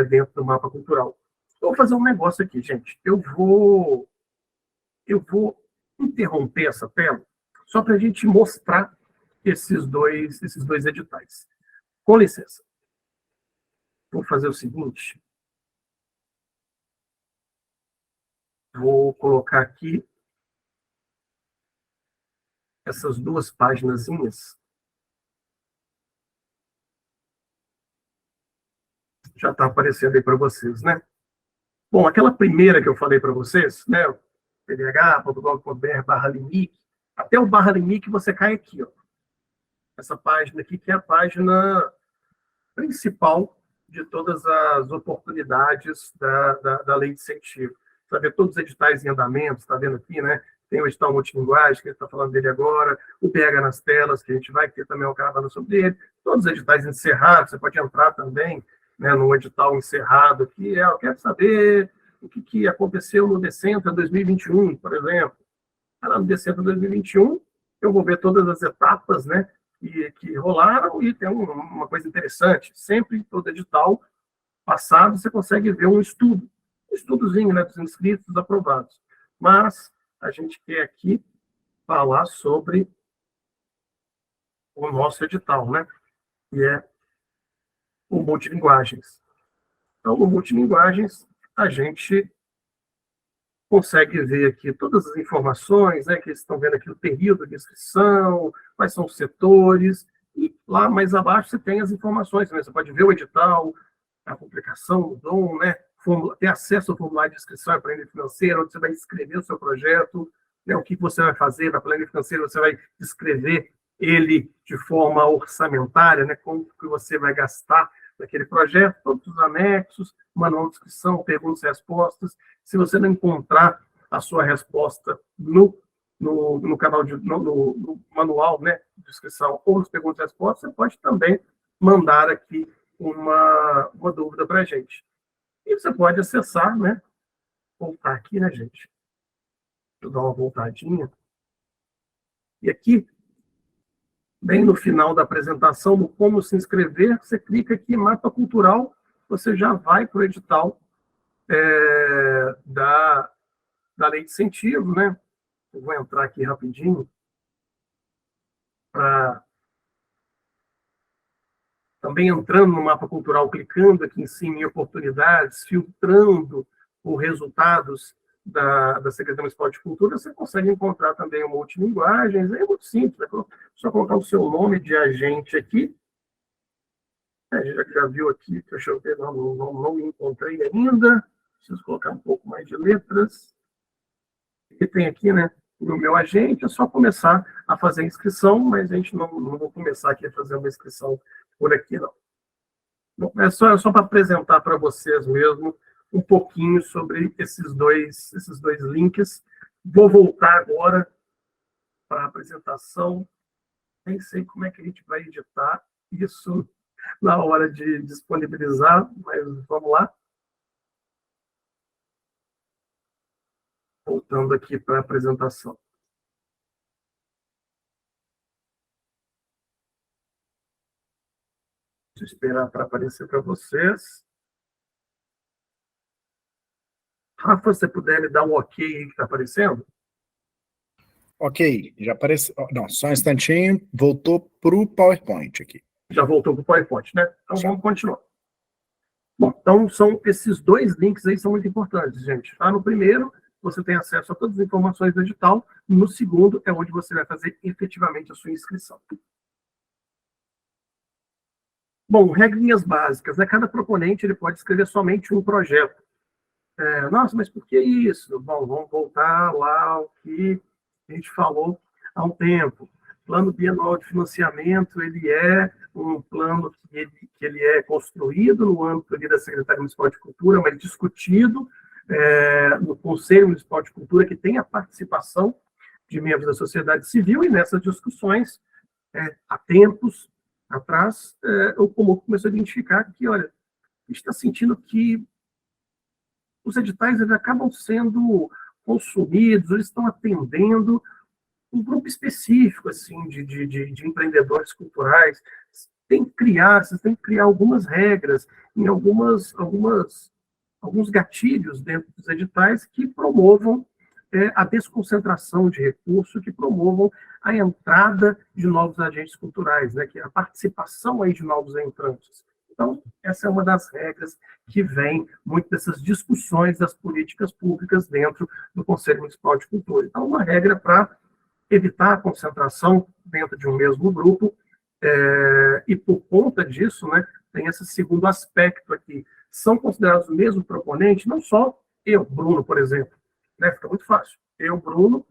dentro do mapa cultural. Eu vou fazer um negócio aqui, gente. Eu vou interromper essa tela só para a gente mostrar esses dois editais. Com licença. Vou fazer o seguinte. Vou colocar aqui essas 2 paginazinhas. Já está aparecendo aí para vocês, né? Bom, aquela primeira que eu falei para vocês, né? pdh.gov.br/limic, até o /limic você cai aqui, ó. Essa página aqui, que é a página principal de todas as oportunidades da lei de incentivo. Você vai ver todos os editais em andamento, está vendo aqui, né? Tem o edital multilinguagem, que a gente está falando dele agora, o PH nas telas, que a gente vai ter também uma caravana sobre ele, todos os editais encerrados, você pode entrar também, né, no edital encerrado aqui, eu quero saber o que aconteceu no Decenta 2021, por exemplo. No Decenta 2021, eu vou ver todas as etapas, né, que rolaram, e tem uma coisa interessante, sempre todo edital passado, você consegue ver um estudozinho, né, dos inscritos, dos aprovados. Mas a gente quer aqui falar sobre o nosso edital, né, que é o Multilinguagens. Então, no Multilinguagens, a gente consegue ver aqui todas as informações, né, que vocês estão vendo aqui o período de inscrição, quais são os setores, e lá mais abaixo você tem as informações, né? Você pode ver o edital, a publicação, o dom, né, ter acesso ao formulário de inscrição à planilha financeira, onde você vai escrever o seu projeto, né, o que você vai fazer na planilha financeira, você vai escrever ele de forma orçamentária, né, como que você vai gastar naquele projeto, todos os anexos, manual de inscrição, perguntas e respostas. Se você não encontrar a sua resposta no canal no manual, né, de inscrição ou nas perguntas e respostas, você pode também mandar aqui uma dúvida para a gente. E você pode acessar, né, voltar aqui, né, gente? Deixa eu dar uma voltadinha. E aqui, bem no final da apresentação, no como se inscrever, você clica aqui em mapa cultural, você já vai para o edital da lei de incentivo, né? Eu vou entrar aqui rapidinho para também entrando no mapa cultural, clicando aqui em cima em oportunidades, filtrando por resultados da Secretaria Municipal de Cultura, você consegue encontrar também o Multilinguagens. É muito simples, é só colocar o seu nome de agente aqui. Já viu aqui, deixa eu ver, não encontrei ainda. Preciso colocar um pouco mais de letras. E tem aqui, né, o meu agente, é só começar a fazer a inscrição, mas a gente não vou começar aqui a fazer uma inscrição por aqui, não. Bom, é só para apresentar para vocês mesmo um pouquinho sobre esses dois links. Vou voltar agora para a apresentação. Nem sei como é que a gente vai editar isso na hora de disponibilizar, mas vamos lá. Voltando aqui para a apresentação. Deixa eu esperar para aparecer para vocês. Rafa, se você puder me dar um ok aí que está aparecendo?
Ok, já apareceu. Não, só um instantinho, voltou para o PowerPoint aqui.
Já voltou para o PowerPoint, né? Então vamos continuar. Bom, então são esses dois links aí são muito importantes, gente. No primeiro, você tem acesso a todas as informações do edital. No segundo, é onde você vai fazer efetivamente a sua inscrição. Bom, regrinhas básicas, né? Cada proponente ele pode escrever somente um projeto. Nossa, mas por que isso? Bom, vamos voltar lá ao que a gente falou há um tempo. Plano bianual de financiamento, ele é um plano que ele é construído no âmbito ali da Secretaria Municipal de Cultura, mas discutido no Conselho Municipal de Cultura, que tem a participação de membros da sociedade civil, e nessas discussões, há tempos atrás, o Comoco começou a identificar que, olha, a gente está sentindo que os editais eles acabam sendo consumidos, eles estão atendendo um grupo específico assim, de empreendedores culturais. Vocês têm que criar algumas regras, em alguns gatilhos dentro dos editais que promovam a desconcentração de recursos, que promovam a entrada de novos agentes culturais, né, que é a participação aí de novos entrantes. Então, essa é uma das regras que vem muito dessas discussões das políticas públicas dentro do Conselho Municipal de Cultura. Então, uma regra para evitar a concentração dentro de um mesmo grupo, e por conta disso, né, tem esse segundo aspecto aqui. São considerados o mesmo proponente, não só eu, Bruno, por exemplo, né, fica muito fácil. Eu, Bruno,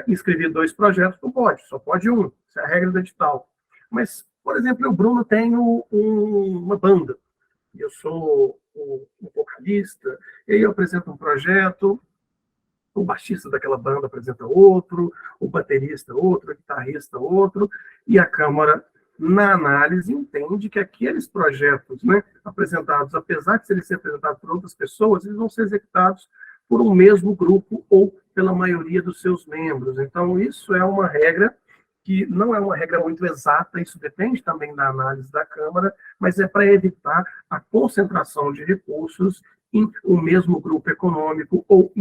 inscrevi 2 projetos, não pode, só pode um, essa é a regra do edital. Mas, por exemplo, eu, Bruno, tenho uma banda, eu sou um vocalista, e aí eu apresento um projeto, o baixista daquela banda apresenta outro, o baterista outro, o guitarrista outro, e a Câmara, na análise, entende que aqueles projetos, né, apresentados, apesar de serem apresentados por outras pessoas, eles vão ser executados por um mesmo grupo ou pela maioria dos seus membros. Então, isso é uma regra que não é uma regra muito exata, isso depende também da análise da Câmara, mas é para evitar a concentração de recursos em um mesmo grupo econômico ou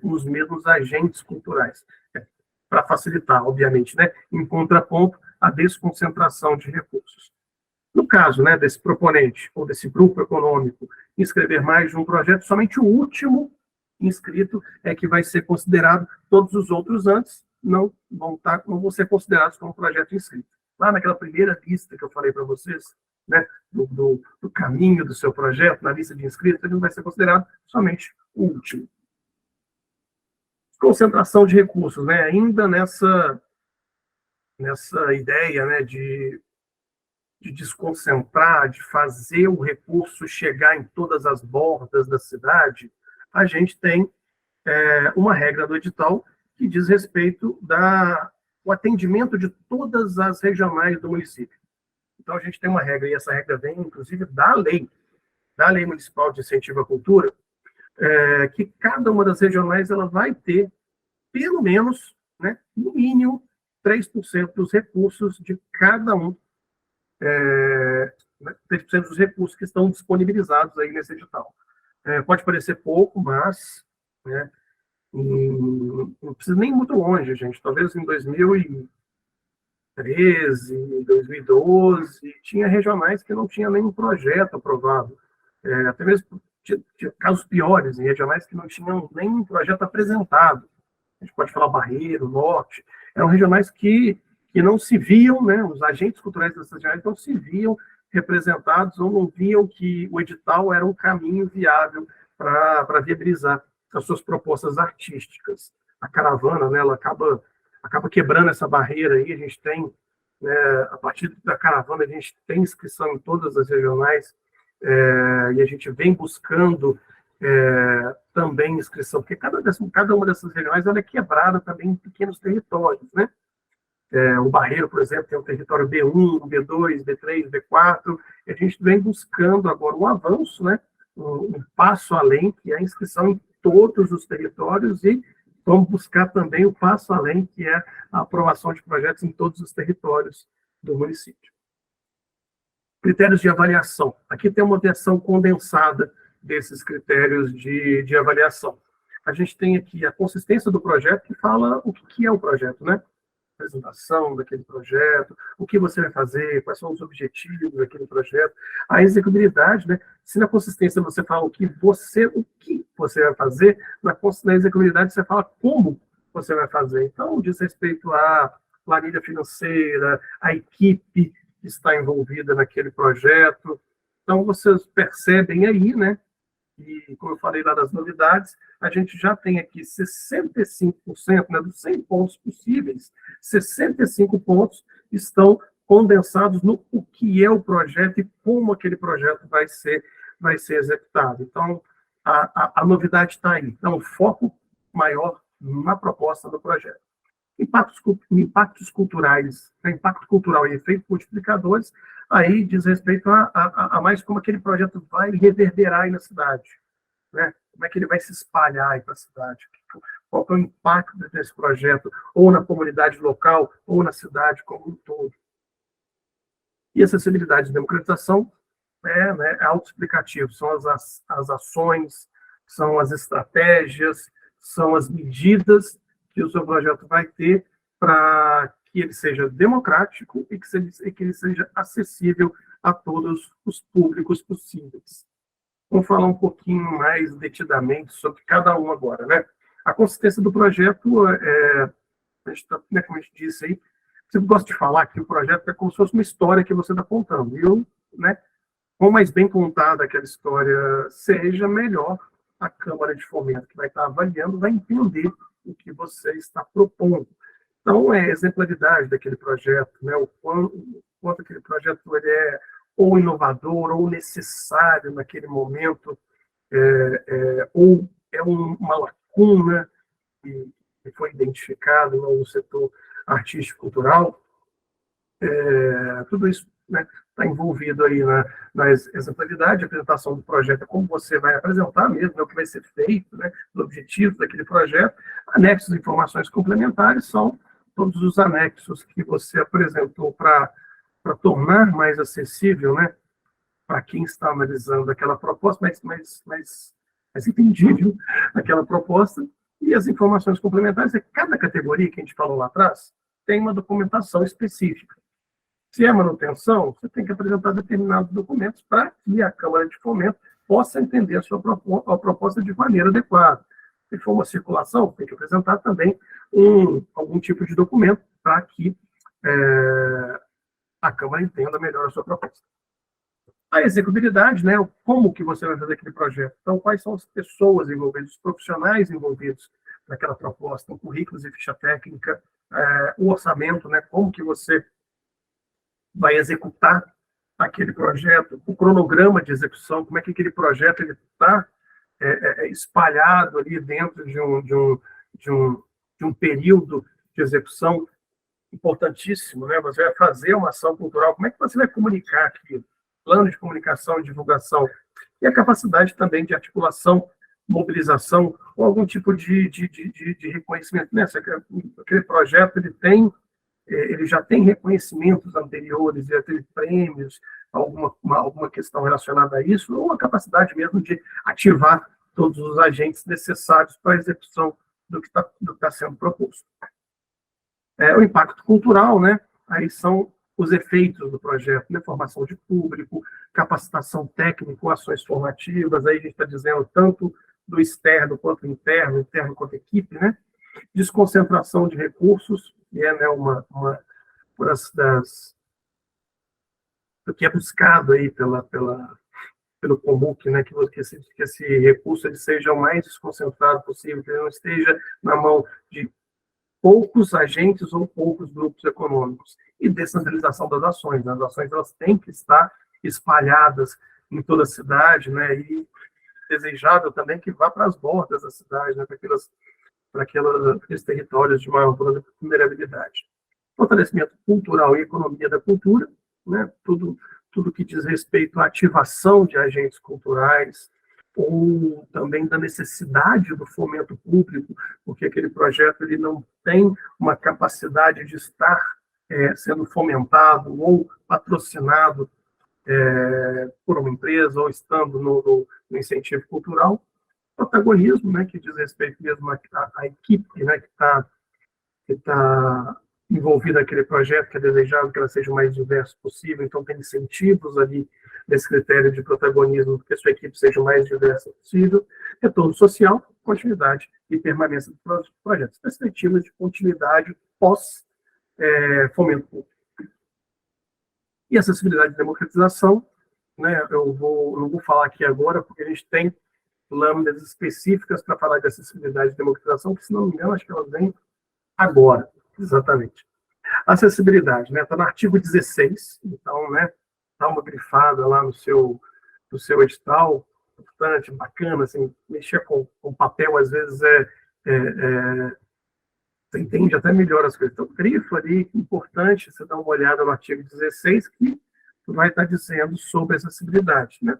nos mesmos agentes culturais, para facilitar, obviamente, né, em contraponto à desconcentração de recursos. No caso, né, desse proponente ou desse grupo econômico inscrever mais de um projeto, somente o último inscrito é que vai ser considerado, todos os outros antes não vão ser considerados como projeto inscrito. Lá naquela primeira lista que eu falei para vocês, né, do caminho do seu projeto, na lista de inscritos, ele não vai ser considerado somente o último. Concentração de recursos, né, ainda nessa ideia, né, de desconcentrar, de fazer o recurso chegar em todas as bordas da cidade, a gente tem uma regra do edital que diz respeito ao atendimento de todas as regionais do município. Então, a gente tem uma regra, e essa regra vem, inclusive, da Lei Municipal de Incentivo à Cultura, que cada uma das regionais ela vai ter, pelo menos, né, no mínimo, 3% dos recursos de cada um, 3% dos recursos que estão disponibilizados aí nesse edital. Pode parecer pouco, mas, né, não precisa nem ir muito longe, gente. Talvez em 2013, 2012, tinha regionais que não tinham nenhum projeto aprovado. Até mesmo tinha casos piores, em regionais que não tinham nenhum projeto apresentado. A gente pode falar Barreiro, Norte. Eram regionais que não se viam, né, os agentes culturais dessas regionais não se viam representados ou não viam que o edital era um caminho viável para viabilizar as suas propostas artísticas. A caravana, né, ela acaba quebrando essa barreira aí. A gente tem, né, a partir da caravana, a gente tem inscrição em todas as regionais, e a gente vem buscando também inscrição, porque cada uma dessas regionais ela é quebrada também em pequenos territórios, né? O Barreiro, por exemplo, tem o território B1, B2, B3, B4, e a gente vem buscando agora um avanço, né, um passo além, que é a inscrição em todos os territórios, e vamos buscar também o passo além, que é a aprovação de projetos em todos os territórios do município. Critérios de avaliação. Aqui tem uma versão condensada desses critérios de avaliação. A gente tem aqui a consistência do projeto, que fala o que é o projeto, né? Apresentação daquele projeto, o que você vai fazer, quais são os objetivos daquele projeto, a execuibilidade, né? Se na consistência você fala o que você vai fazer, na execuibilidade você fala como você vai fazer. Então, diz respeito à planilha financeira, à equipe que está envolvida naquele projeto. Então, vocês percebem aí, né? E, como eu falei lá das novidades, a gente já tem aqui 65%, né, dos 100 pontos possíveis, 65 pontos estão condensados no o que é o projeto e como aquele projeto vai ser executado. Então, a novidade está aí. Então, foco maior na proposta do projeto. Impactos culturais, impacto cultural e efeitos multiplicadores, aí diz respeito a mais como aquele projeto vai reverberar aí na cidade, né? Como é que ele vai se espalhar aí para a cidade, qual é o impacto desse projeto, ou na comunidade local, ou na cidade como um todo. E acessibilidade e democratização é autoexplicativo, são as ações, são as estratégias, são as medidas que o seu projeto vai ter para que ele seja democrático e que ele seja acessível a todos os públicos possíveis. Vamos falar um pouquinho mais detidamente sobre cada um agora, né? A consistência do projeto, a gente tá, né, como a gente disse aí, você gosta de falar que o projeto é como se fosse uma história que você está contando, viu? Né? Quanto mais bem contada aquela história seja, melhor a Câmara de Fomento que vai estar avaliando vai entender o que você está propondo. Então, é a exemplaridade daquele projeto, né? O quanto aquele projeto ele é ou inovador, ou necessário naquele momento, ou é uma lacuna que foi identificada no setor artístico-cultural. Tudo isso, né, está envolvido aí na exemplaridade, a apresentação do projeto, como você vai apresentar mesmo, o que vai ser feito, né, os objetivos daquele projeto. Anexos e informações complementares são todos os anexos que você apresentou para tornar mais acessível, né, para quem está analisando aquela proposta, mais entendível aquela proposta, e as informações complementares, cada categoria que a gente falou lá atrás tem uma documentação específica. Se é manutenção, você tem que apresentar determinados documentos para que a Câmara de Fomento possa entender a sua proposta de maneira adequada. Se for uma circulação, tem que apresentar também algum tipo de documento para que a Câmara entenda melhor a sua proposta. A executabilidade, né? Como que você vai fazer aquele projeto? Então, quais são as pessoas envolvidas, os profissionais envolvidos naquela proposta, o currículos e ficha técnica, o orçamento, né? Como que você vai executar aquele projeto, o cronograma de execução, como é que aquele projeto está espalhado ali dentro de um período de execução importantíssimo, né? Você vai fazer uma ação cultural, como é que você vai comunicar aquilo? Plano de comunicação e divulgação, e a capacidade também de articulação, mobilização, ou algum tipo de reconhecimento. Nessa, aquele projeto ele já tem reconhecimentos anteriores, já teve prêmios, alguma questão relacionada a isso, ou a capacidade mesmo de ativar todos os agentes necessários para a execução do que está sendo proposto. O impacto cultural, né? Aí são os efeitos do projeto, né? Formação de público, capacitação técnica, ações formativas, aí a gente está dizendo tanto do externo quanto interno quanto equipe, né? Desconcentração de recursos, que é, né, uma do que é buscado aí pelo COMUC, né? Que esse recurso ele seja o mais desconcentrado possível, que ele não esteja na mão de poucos agentes ou poucos grupos econômicos. E descentralização das ações. As ações elas têm que estar espalhadas em toda a cidade, né? E desejável também que vá para as bordas da cidade, né? Para aqueles territórios de maior vulnerabilidade. Fortalecimento cultural e economia da cultura, né? Tudo que diz respeito à ativação de agentes culturais, ou também da necessidade do fomento público, porque aquele projeto ele não tem uma capacidade de estar sendo fomentado ou patrocinado por uma empresa, ou estando no incentivo cultural. Protagonismo, né, que diz respeito mesmo à equipe, né, que está envolvida naquele projeto, que é desejável que ela seja o mais diversa possível, então tem incentivos ali nesse critério de protagonismo, que a sua equipe seja o mais diversa possível. Retorno social, continuidade e permanência dos projetos, perspectivas de continuidade pós-fomento público. E acessibilidade e democratização, né, eu não vou falar aqui agora, porque a gente tem lâminas específicas para falar de acessibilidade e democratização, que, se não me engano, acho que elas vêm agora, exatamente. Acessibilidade, né? Está no artigo 16, então, né? Dá uma grifada lá no seu edital, importante, bacana, assim, mexer com papel, às vezes, você entende até melhor as coisas. Então, grifa ali, importante, você dá uma olhada no artigo 16, que vai estar dizendo sobre acessibilidade, né?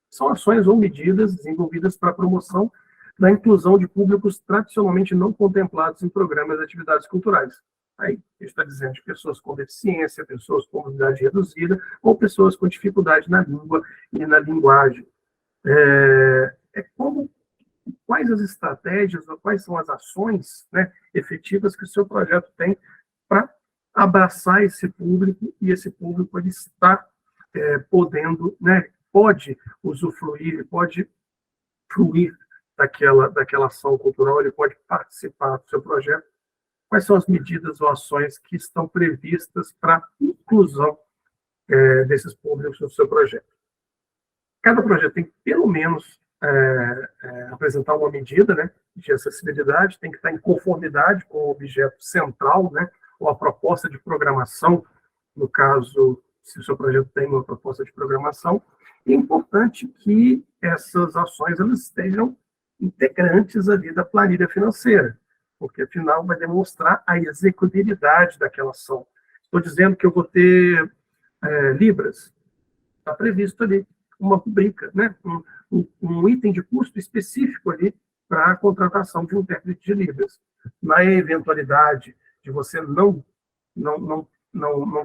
São ações ou medidas desenvolvidas para a promoção da inclusão de públicos tradicionalmente não contemplados em programas e atividades culturais. Aí, a gente está dizendo de pessoas com deficiência, pessoas com mobilidade reduzida, ou pessoas com dificuldade na língua e na linguagem. Quais as estratégias, ou quais são as ações, né, efetivas que o seu projeto tem para abraçar esse público, e esse público ele está podendo, né, pode usufruir, pode fruir daquela ação cultural, ele pode participar do seu projeto. Quais são as medidas ou ações que estão previstas para a inclusão desses públicos no seu projeto? Cada projeto tem que, pelo menos, apresentar uma medida, né, de acessibilidade, tem que estar em conformidade com o objeto central, né, ou a proposta de programação, no caso, se o seu projeto tem uma proposta de programação. E é importante que essas ações elas estejam integrantes ali da planilha financeira, porque, afinal, vai demonstrar a executabilidade daquela ação. Estou dizendo que eu vou ter libras, está previsto ali uma rubrica, né? um item de custo específico ali para a contratação de um intérprete de libras. Na eventualidade de você não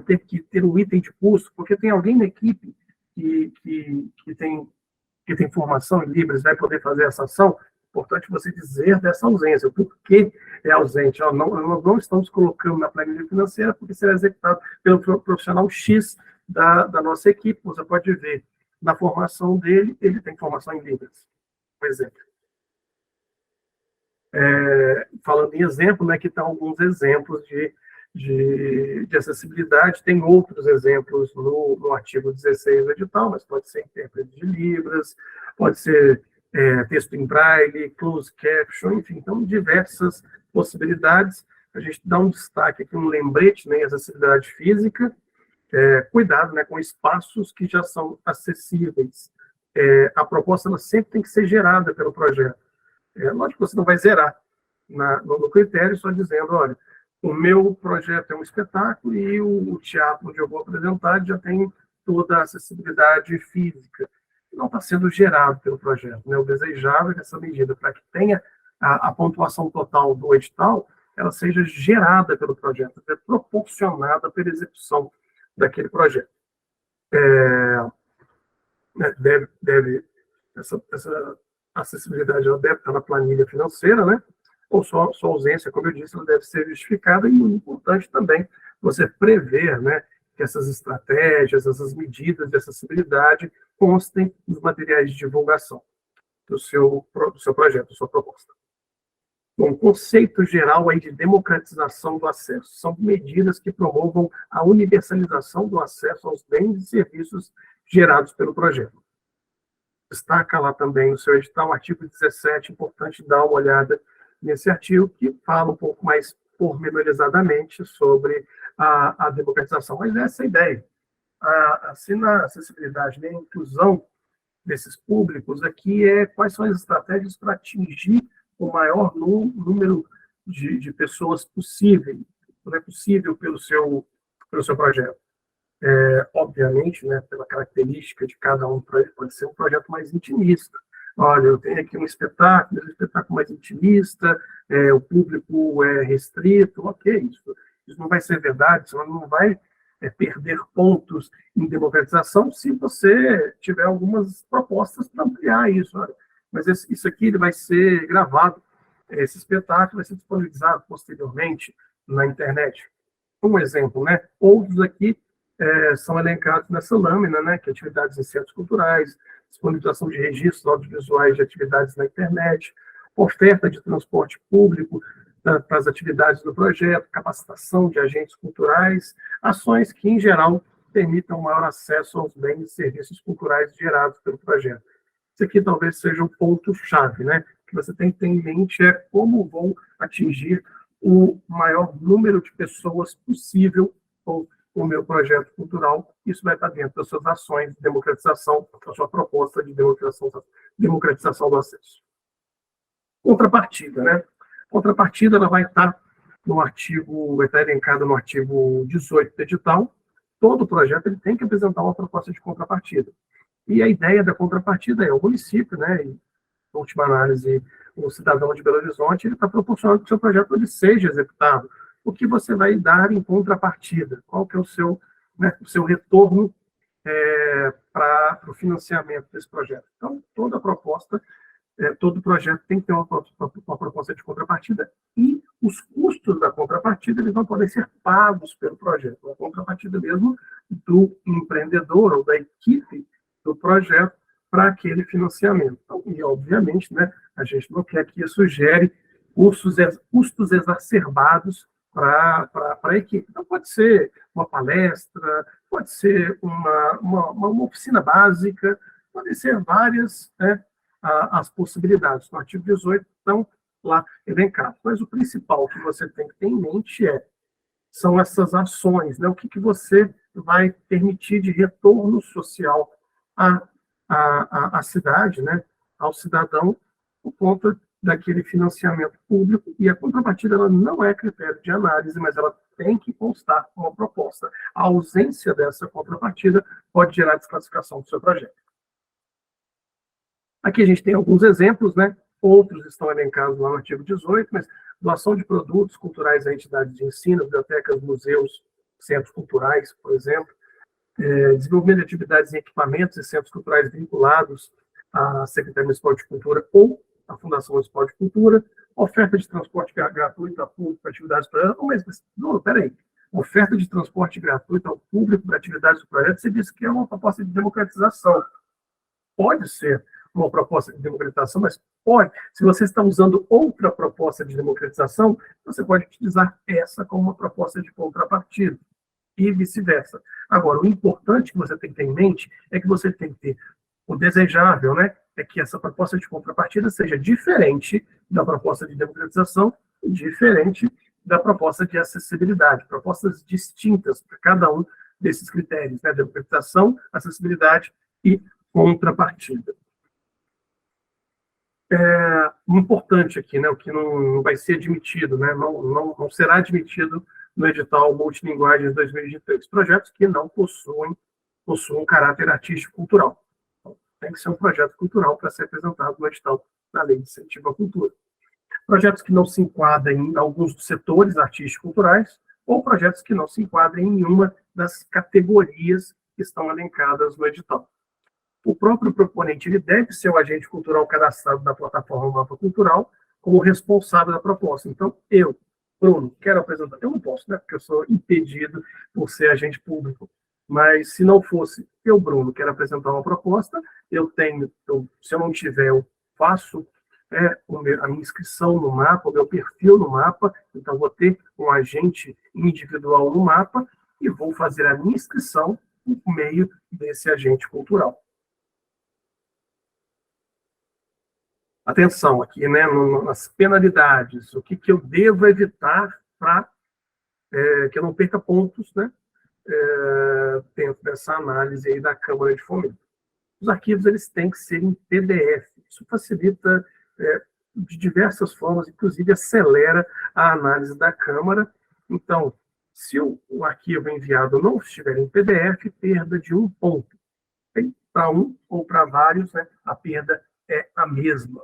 ter que ter um item de custo, porque tem alguém na equipe que tem formação em Libras, vai poder fazer essa ação. É importante você dizer dessa ausência, o porquê é ausente. Nós não estamos colocando na planilha financeira porque será executado pelo profissional X da nossa equipe. Você pode ver na formação dele, ele tem formação em Libras, por exemplo. Falando em exemplo, né, que estão alguns exemplos de acessibilidade, tem outros exemplos no artigo 16 do edital, mas pode ser intérprete de Libras, pode ser texto em braille, closed caption, enfim, então diversas possibilidades. A gente dá um destaque aqui, um lembrete, né, em acessibilidade física, cuidado, né, com espaços que já são acessíveis. A proposta ela sempre tem que ser gerada pelo projeto. Lógico que você não vai zerar no critério só dizendo, olha, o meu projeto é um espetáculo e o teatro onde eu vou apresentar já tem toda a acessibilidade física. Não está sendo gerado pelo projeto, né? O desejável é que essa medida, para que tenha a pontuação total do edital, ela seja gerada pelo projeto, seja proporcionada pela execução daquele projeto. Essa acessibilidade ela deve estar na planilha financeira, né? Ou sua ausência, como eu disse, ela deve ser justificada, e muito importante também você prever, né, que essas estratégias, essas medidas de acessibilidade constem nos materiais de divulgação do seu projeto, da sua proposta. Bom, conceito geral aí de democratização do acesso. São medidas que promovam a universalização do acesso aos bens e serviços gerados pelo projeto. Destaca lá também no seu edital, artigo 17, importante dar uma olhada nesse artigo, que fala um pouco mais pormenorizadamente sobre a democratização. Mas essa é a ideia. Assim, na acessibilidade, né, a inclusão desses públicos aqui quais são as estratégias para atingir o maior número de pessoas possível, não é possível pelo seu projeto. Obviamente, né, pela característica de cada um, pode ser um projeto mais intimista. Olha, eu tenho aqui um espetáculo mais intimista, o público é restrito, ok, isso não vai ser verdade, você não vai perder pontos em democratização se você tiver algumas propostas para ampliar isso. Olha. Mas isso aqui ele vai ser gravado, esse espetáculo vai ser disponibilizado posteriormente na internet. Um exemplo, né? Outros aqui são elencados nessa lâmina, né? Que é atividades em centros culturais, disponibilização de registros audiovisuais de atividades na internet, oferta de transporte público para as atividades do projeto, capacitação de agentes culturais, ações que, em geral, permitam maior acesso aos bens e serviços culturais gerados pelo projeto. Isso aqui talvez seja um ponto-chave, né? Que você tem que ter em mente como vão atingir o maior número de pessoas possível com o meu projeto cultural. Isso vai estar dentro das suas ações de democratização, da sua proposta de democratização do acesso. Contrapartida, né? Contrapartida, ela vai estar elencada no artigo 18 do edital. Todo projeto ele tem que apresentar uma proposta de contrapartida. E a ideia da contrapartida é o município, né? Em última análise, o cidadão de Belo Horizonte, ele está proporcionando que o seu projeto ele seja executado. O que você vai dar em contrapartida? Qual que é o seu retorno para o financiamento desse projeto? Então, toda proposta, todo projeto tem que ter uma proposta de contrapartida, e os custos da contrapartida eles não podem ser pagos pelo projeto. A contrapartida mesmo do empreendedor ou da equipe do projeto para aquele financiamento. Então, e, obviamente, né, a gente não quer que isso gere custos exacerbados para a equipe. Então, pode ser uma palestra, pode ser uma oficina básica, podem ser várias, né, as possibilidades. No artigo 18 estão lá elencados. Mas o principal que você tem que ter em mente são essas ações, né? O que você vai permitir de retorno social à cidade, né? Ao cidadão, por conta daquele financiamento público, e a contrapartida ela não é critério de análise, mas ela tem que constar uma proposta. A ausência dessa contrapartida pode gerar desclassificação do seu projeto. Aqui a gente tem alguns exemplos, né? outros estão elencados lá no artigo 18, mas doação de produtos culturais a entidades de ensino, bibliotecas, museus, centros culturais, por exemplo, desenvolvimento de atividades em equipamentos e centros culturais vinculados à Secretaria Municipal de Cultura ou à Fundação Municipal de Cultura, oferta de transporte gratuito a público para atividades do projeto. Mas, não, peraí. Oferta de transporte gratuito ao público para atividades do projeto, você disse que é uma proposta de democratização. Pode ser uma proposta de democratização, mas pode. Se você está usando outra proposta de democratização, você pode utilizar essa como uma proposta de contrapartida e vice-versa. Agora, o importante que você tem que ter em mente é que você tem que ter o desejável, né? É que essa proposta de contrapartida seja diferente da proposta de democratização e diferente da proposta de acessibilidade, propostas distintas para cada um desses critérios, né? Democratização, acessibilidade e contrapartida. Importante aqui, né? O que não vai ser admitido, né? Não será admitido no edital Multilinguagens 2023, projetos que não possuem caráter artístico-cultural. Então, tem que ser um projeto cultural para ser apresentado no edital da Lei de Incentivo à Cultura. Projetos que não se enquadrem em alguns dos setores artístico-culturais ou projetos que não se enquadrem em nenhuma das categorias que estão elencadas no edital. O próprio proponente ele deve ser o agente cultural cadastrado da plataforma Mapa Cultural como responsável da proposta. Então, eu, Bruno, quero apresentar. Eu não posso, né? Porque eu sou impedido por ser agente público. Mas se não fosse eu, Bruno, quero apresentar uma proposta, se eu não tiver, eu faço a minha inscrição no mapa, o meu perfil no mapa, então vou ter um agente individual no mapa e vou fazer a minha inscrição por meio desse agente cultural. Atenção aqui, né, nas penalidades, o que eu devo evitar para que eu não perca pontos, né, dentro dessa análise aí da Câmara de Fomento. Os arquivos eles têm que ser em PDF. Isso facilita de diversas formas, inclusive acelera a análise da Câmara. Então, se o arquivo enviado não estiver em PDF, perda de 1 ponto. Para um ou para vários, né, a perda é a mesma.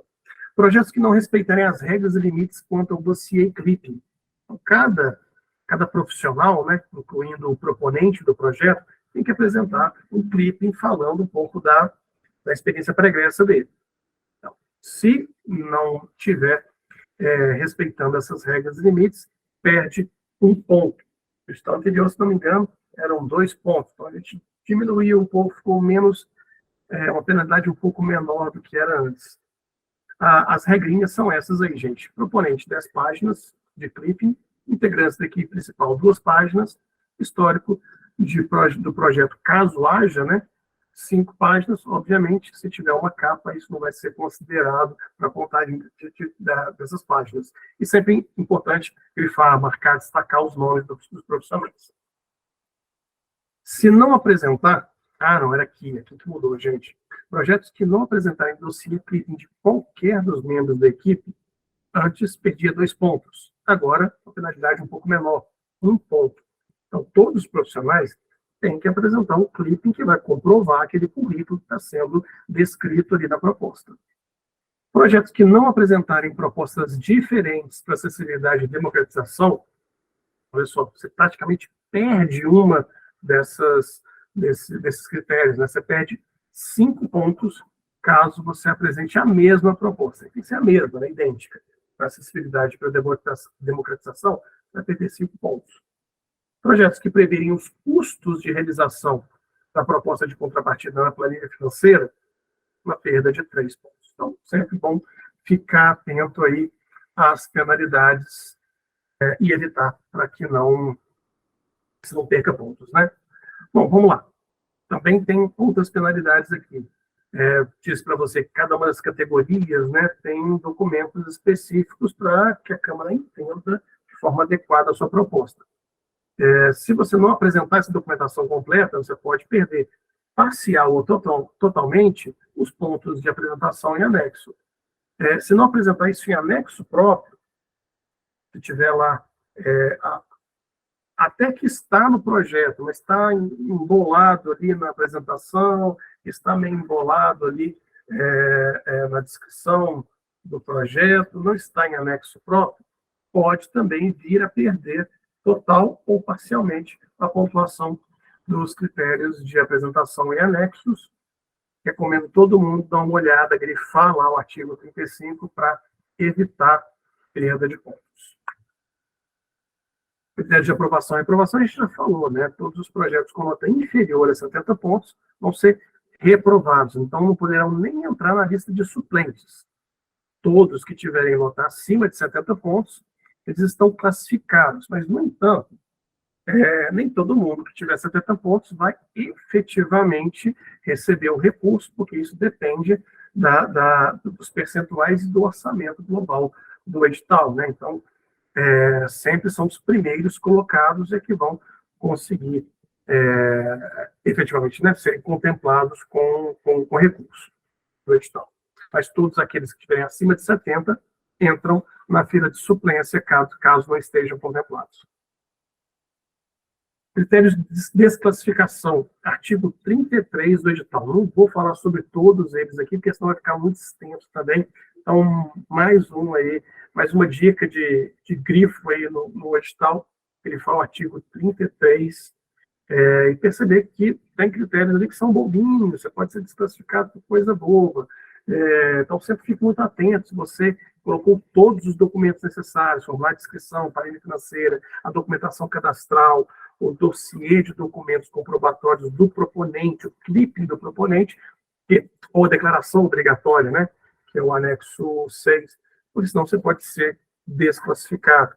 Projetos que não respeitarem as regras e limites quanto ao dossiê clipping. Então, cada profissional, né, incluindo o proponente do projeto, tem que apresentar um clipping falando um pouco da experiência pregressa dele. Então, se não estiver respeitando essas regras e limites, perde 1 ponto. No edital anterior, se não me engano, eram 2 pontos. Então, a gente diminuiu um pouco, ficou menos, uma penalidade um pouco menor do que era antes. As regrinhas são essas aí, gente. Proponente 10 páginas de clipping, integrantes da equipe principal 2 páginas, histórico do projeto, caso haja, né, 5 páginas. Obviamente, se tiver uma capa, isso não vai ser considerado para a contagem dessas páginas. E sempre importante grifar, marcar, destacar os nomes dos profissionais. Se não apresentar, não, era aqui que mudou, gente. Projetos que não apresentarem dossiê clipping de qualquer dos membros da equipe, antes perdia 2 pontos. Agora, a penalidade é um pouco menor, 1 ponto. Então, todos os profissionais têm que apresentar um clipping que vai comprovar aquele currículo que está sendo descrito ali na proposta. Projetos que não apresentarem propostas diferentes para acessibilidade e democratização, olha só, você praticamente perde uma desses critérios, né? Você perde 5 pontos caso você apresente a mesma proposta. Tem que ser a mesma, né? Idêntica. Para acessibilidade e para democratização, vai perder 5 pontos. Projetos que preverem os custos de realização da proposta de contrapartida na planilha financeira, uma perda de 3 pontos. Então, sempre bom ficar atento aí às penalidades e evitar para que não perca pontos, né? Bom, vamos lá. Também tem outras penalidades aqui. Disse para você que cada uma das categorias, né, tem documentos específicos para que a Câmara entenda de forma adequada a sua proposta. Se você não apresentar essa documentação completa, você pode perder parcial ou totalmente os pontos de apresentação em anexo. Se não apresentar isso em anexo próprio, se tiver lá, até que está no projeto, mas está embolado ali na apresentação, está meio embolado ali na descrição do projeto, não está em anexo próprio, pode também vir a perder total ou parcialmente a pontuação dos critérios de apresentação em anexos. Recomendo todo mundo dar uma olhada, grifar lá o artigo 35 para evitar perda de pontos. Critério de aprovação e aprovação, a gente já falou, né? Todos os projetos com nota inferior a 70 pontos vão ser reprovados, então não poderão nem entrar na lista de suplentes. Todos que tiverem nota acima de 70 pontos, eles estão classificados, mas, no entanto, nem todo mundo que tiver 70 pontos vai efetivamente receber o recurso, porque isso depende dos percentuais e do orçamento global do edital, né? Então, sempre são os primeiros colocados que vão conseguir efetivamente, né, serem contemplados com recurso do edital. Mas todos aqueles que estiverem acima de 70 entram na fila de suplência, caso não estejam contemplados. Critérios de desclassificação, artigo 33 do edital. Não vou falar sobre todos eles aqui, porque senão vai ficar muito extenso também. Então, mais uma dica de grifo aí no edital, ele fala o artigo 33, e perceber que tem critérios ali que são bobinhos, você pode ser desclassificado por coisa boba. Então, sempre fique muito atento se você colocou todos os documentos necessários, formulário de inscrição, planilha financeira, a documentação cadastral, o dossiê de documentos comprobatórios do proponente, o clipping do proponente, ou a declaração obrigatória, né, que é o anexo 6, porque senão você pode ser desclassificado.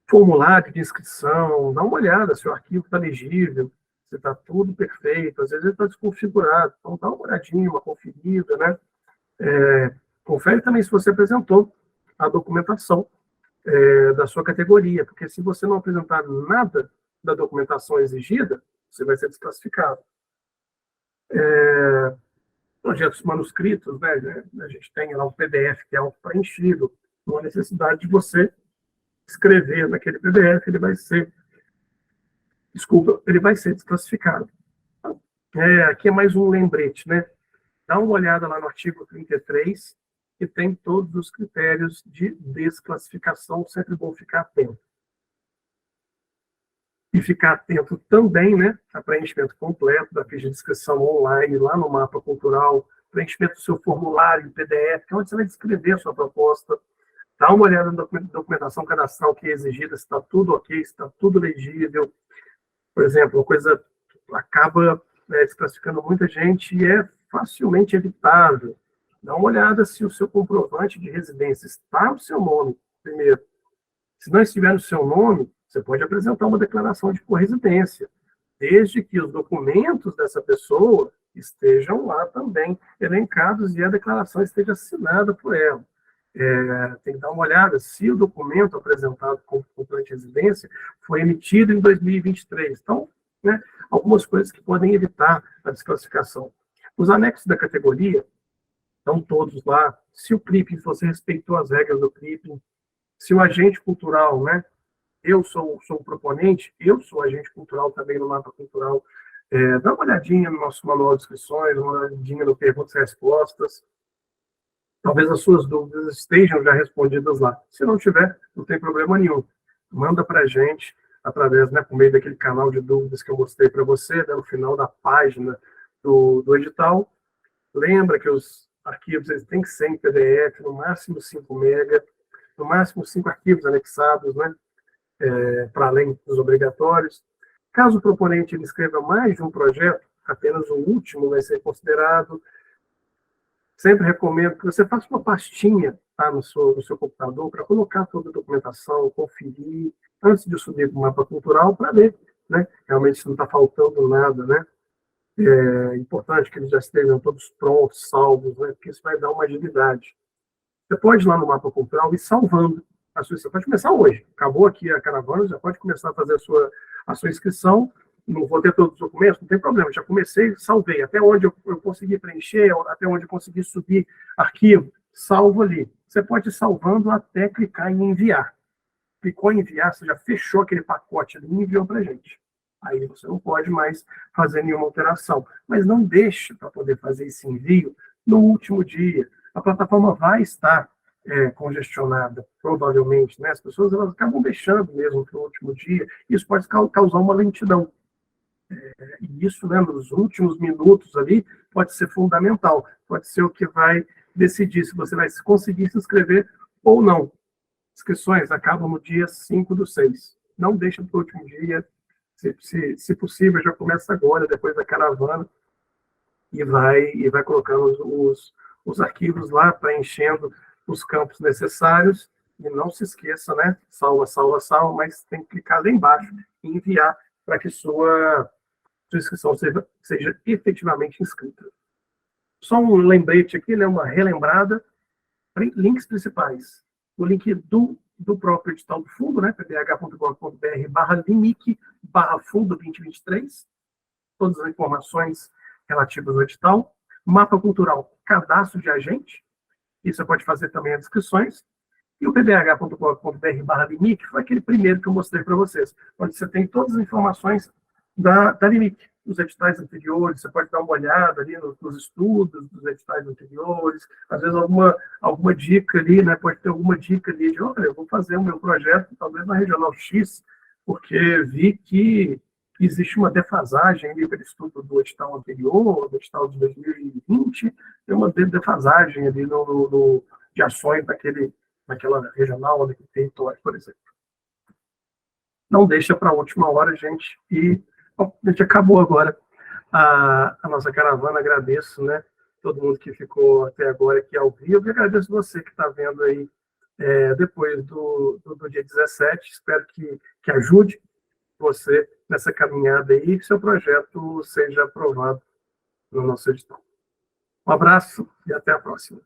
Formulário de inscrição, dá uma olhada se o arquivo está legível, se está tudo perfeito, às vezes ele está desconfigurado, então dá uma olhadinha, uma conferida, né? Confere também se você apresentou a documentação da sua categoria, porque se você não apresentar nada da documentação exigida, você vai ser desclassificado. Projetos manuscritos, né? A gente tem lá um PDF que é auto-preenchido, não há necessidade de você escrever naquele PDF, ele vai ser desclassificado. Aqui é mais um lembrete, né? Dá uma olhada lá no artigo 33, que tem todos os critérios de desclassificação, sempre bom ficar atento. E ficar atento também, né, a preenchimento completo da ficha de inscrição online, lá no mapa cultural, preenchimento do seu formulário em PDF, que é onde você vai descrever a sua proposta. Dá uma olhada na documentação cadastral que é exigida, se está tudo ok, se está tudo legível. Por exemplo, uma coisa acaba desclassificando muita gente e é facilmente evitável. Dá uma olhada se o seu comprovante de residência está no seu nome, primeiro. Se não estiver no seu nome, você pode apresentar uma declaração de corresidência, desde que os documentos dessa pessoa estejam lá também elencados e a declaração esteja assinada por ela. Tem que dar uma olhada se o documento apresentado como comprovante de residência foi emitido em 2023. Então, né, algumas coisas que podem evitar a desclassificação. Os anexos da categoria estão todos lá. Se o clipping, se você respeitou as regras do clipping, se o agente cultural, né, eu sou o proponente, eu sou agente cultural também no mapa cultural, dá uma olhadinha no nosso manual de inscrições, uma olhadinha no perguntas e respostas. Talvez as suas dúvidas estejam já respondidas lá. Se não tiver, não tem problema nenhum. Manda para a gente, através, né, por meio daquele canal de dúvidas que eu mostrei para você, né, no final da página do edital. Lembra que os arquivos eles têm que ser em PDF, no máximo 5 MB, no máximo 5 arquivos anexados, né, para além dos obrigatórios. Caso o proponente ele escreva mais de um projeto, apenas o último vai ser considerado. Sempre recomendo que você faça uma pastinha, tá, no seu computador para colocar toda a documentação, conferir, antes de subir para o mapa cultural, para ver, né, realmente se não está faltando nada, né. É importante que eles já estejam todos prontos, salvos, né, porque isso vai dar uma agilidade. Você pode ir lá no mapa cultural e ir salvando a sua. Você pode começar hoje. Acabou aqui a caravana, já pode começar a fazer a sua inscrição. Não vou ter todos os documentos, não tem problema. Já comecei, salvei. Até onde eu consegui preencher, até onde eu consegui subir arquivo, salvo ali. Você pode ir salvando até clicar em enviar. Clicou em enviar, você já fechou aquele pacote ali e enviou para a gente. Aí você não pode mais fazer nenhuma alteração. Mas não deixe para poder fazer esse envio no último dia. A plataforma vai estar congestionada, provavelmente, né? As pessoas elas acabam deixando mesmo para o último dia, isso pode causar uma lentidão. E isso, né, nos últimos minutos ali, pode ser fundamental, pode ser o que vai decidir se você vai conseguir se inscrever ou não. Inscrições acabam no dia 5/6. Não deixa para o último dia, se possível, já começa agora, depois da caravana, e vai colocando os arquivos lá, preenchendo os campos necessários, e não se esqueça, né, salva, mas tem que clicar lá embaixo e enviar para que sua inscrição seja efetivamente inscrita. Só um lembrete aqui, né, uma relembrada, links principais. O link do próprio edital do fundo, né, pbh.gov.br/limic/fundo 2023, todas as informações relativas ao edital. Mapa cultural, cadastro de agente, e você pode fazer também as inscrições. E o pbh.gov.br/limic foi aquele primeiro que eu mostrei para vocês, onde você tem todas as informações da LIMIC, os editais anteriores, você pode dar uma olhada ali nos estudos dos editais anteriores, às vezes alguma dica ali, né, pode ter alguma dica ali de, olha, eu vou fazer o meu projeto talvez na Regional X, porque vi que existe uma defasagem ali pelo estudo do edital anterior, do edital de 2020, tem uma defasagem ali de ações naquela regional, naquele território, por exemplo. Não deixa para a última hora, gente, e a gente acabou agora a nossa caravana. Agradeço, né, todo mundo que ficou até agora aqui ao vivo, e agradeço você que está vendo aí depois do dia 17. Espero que ajude você nessa caminhada aí e que seu projeto seja aprovado no nosso edital. Um abraço e até a próxima.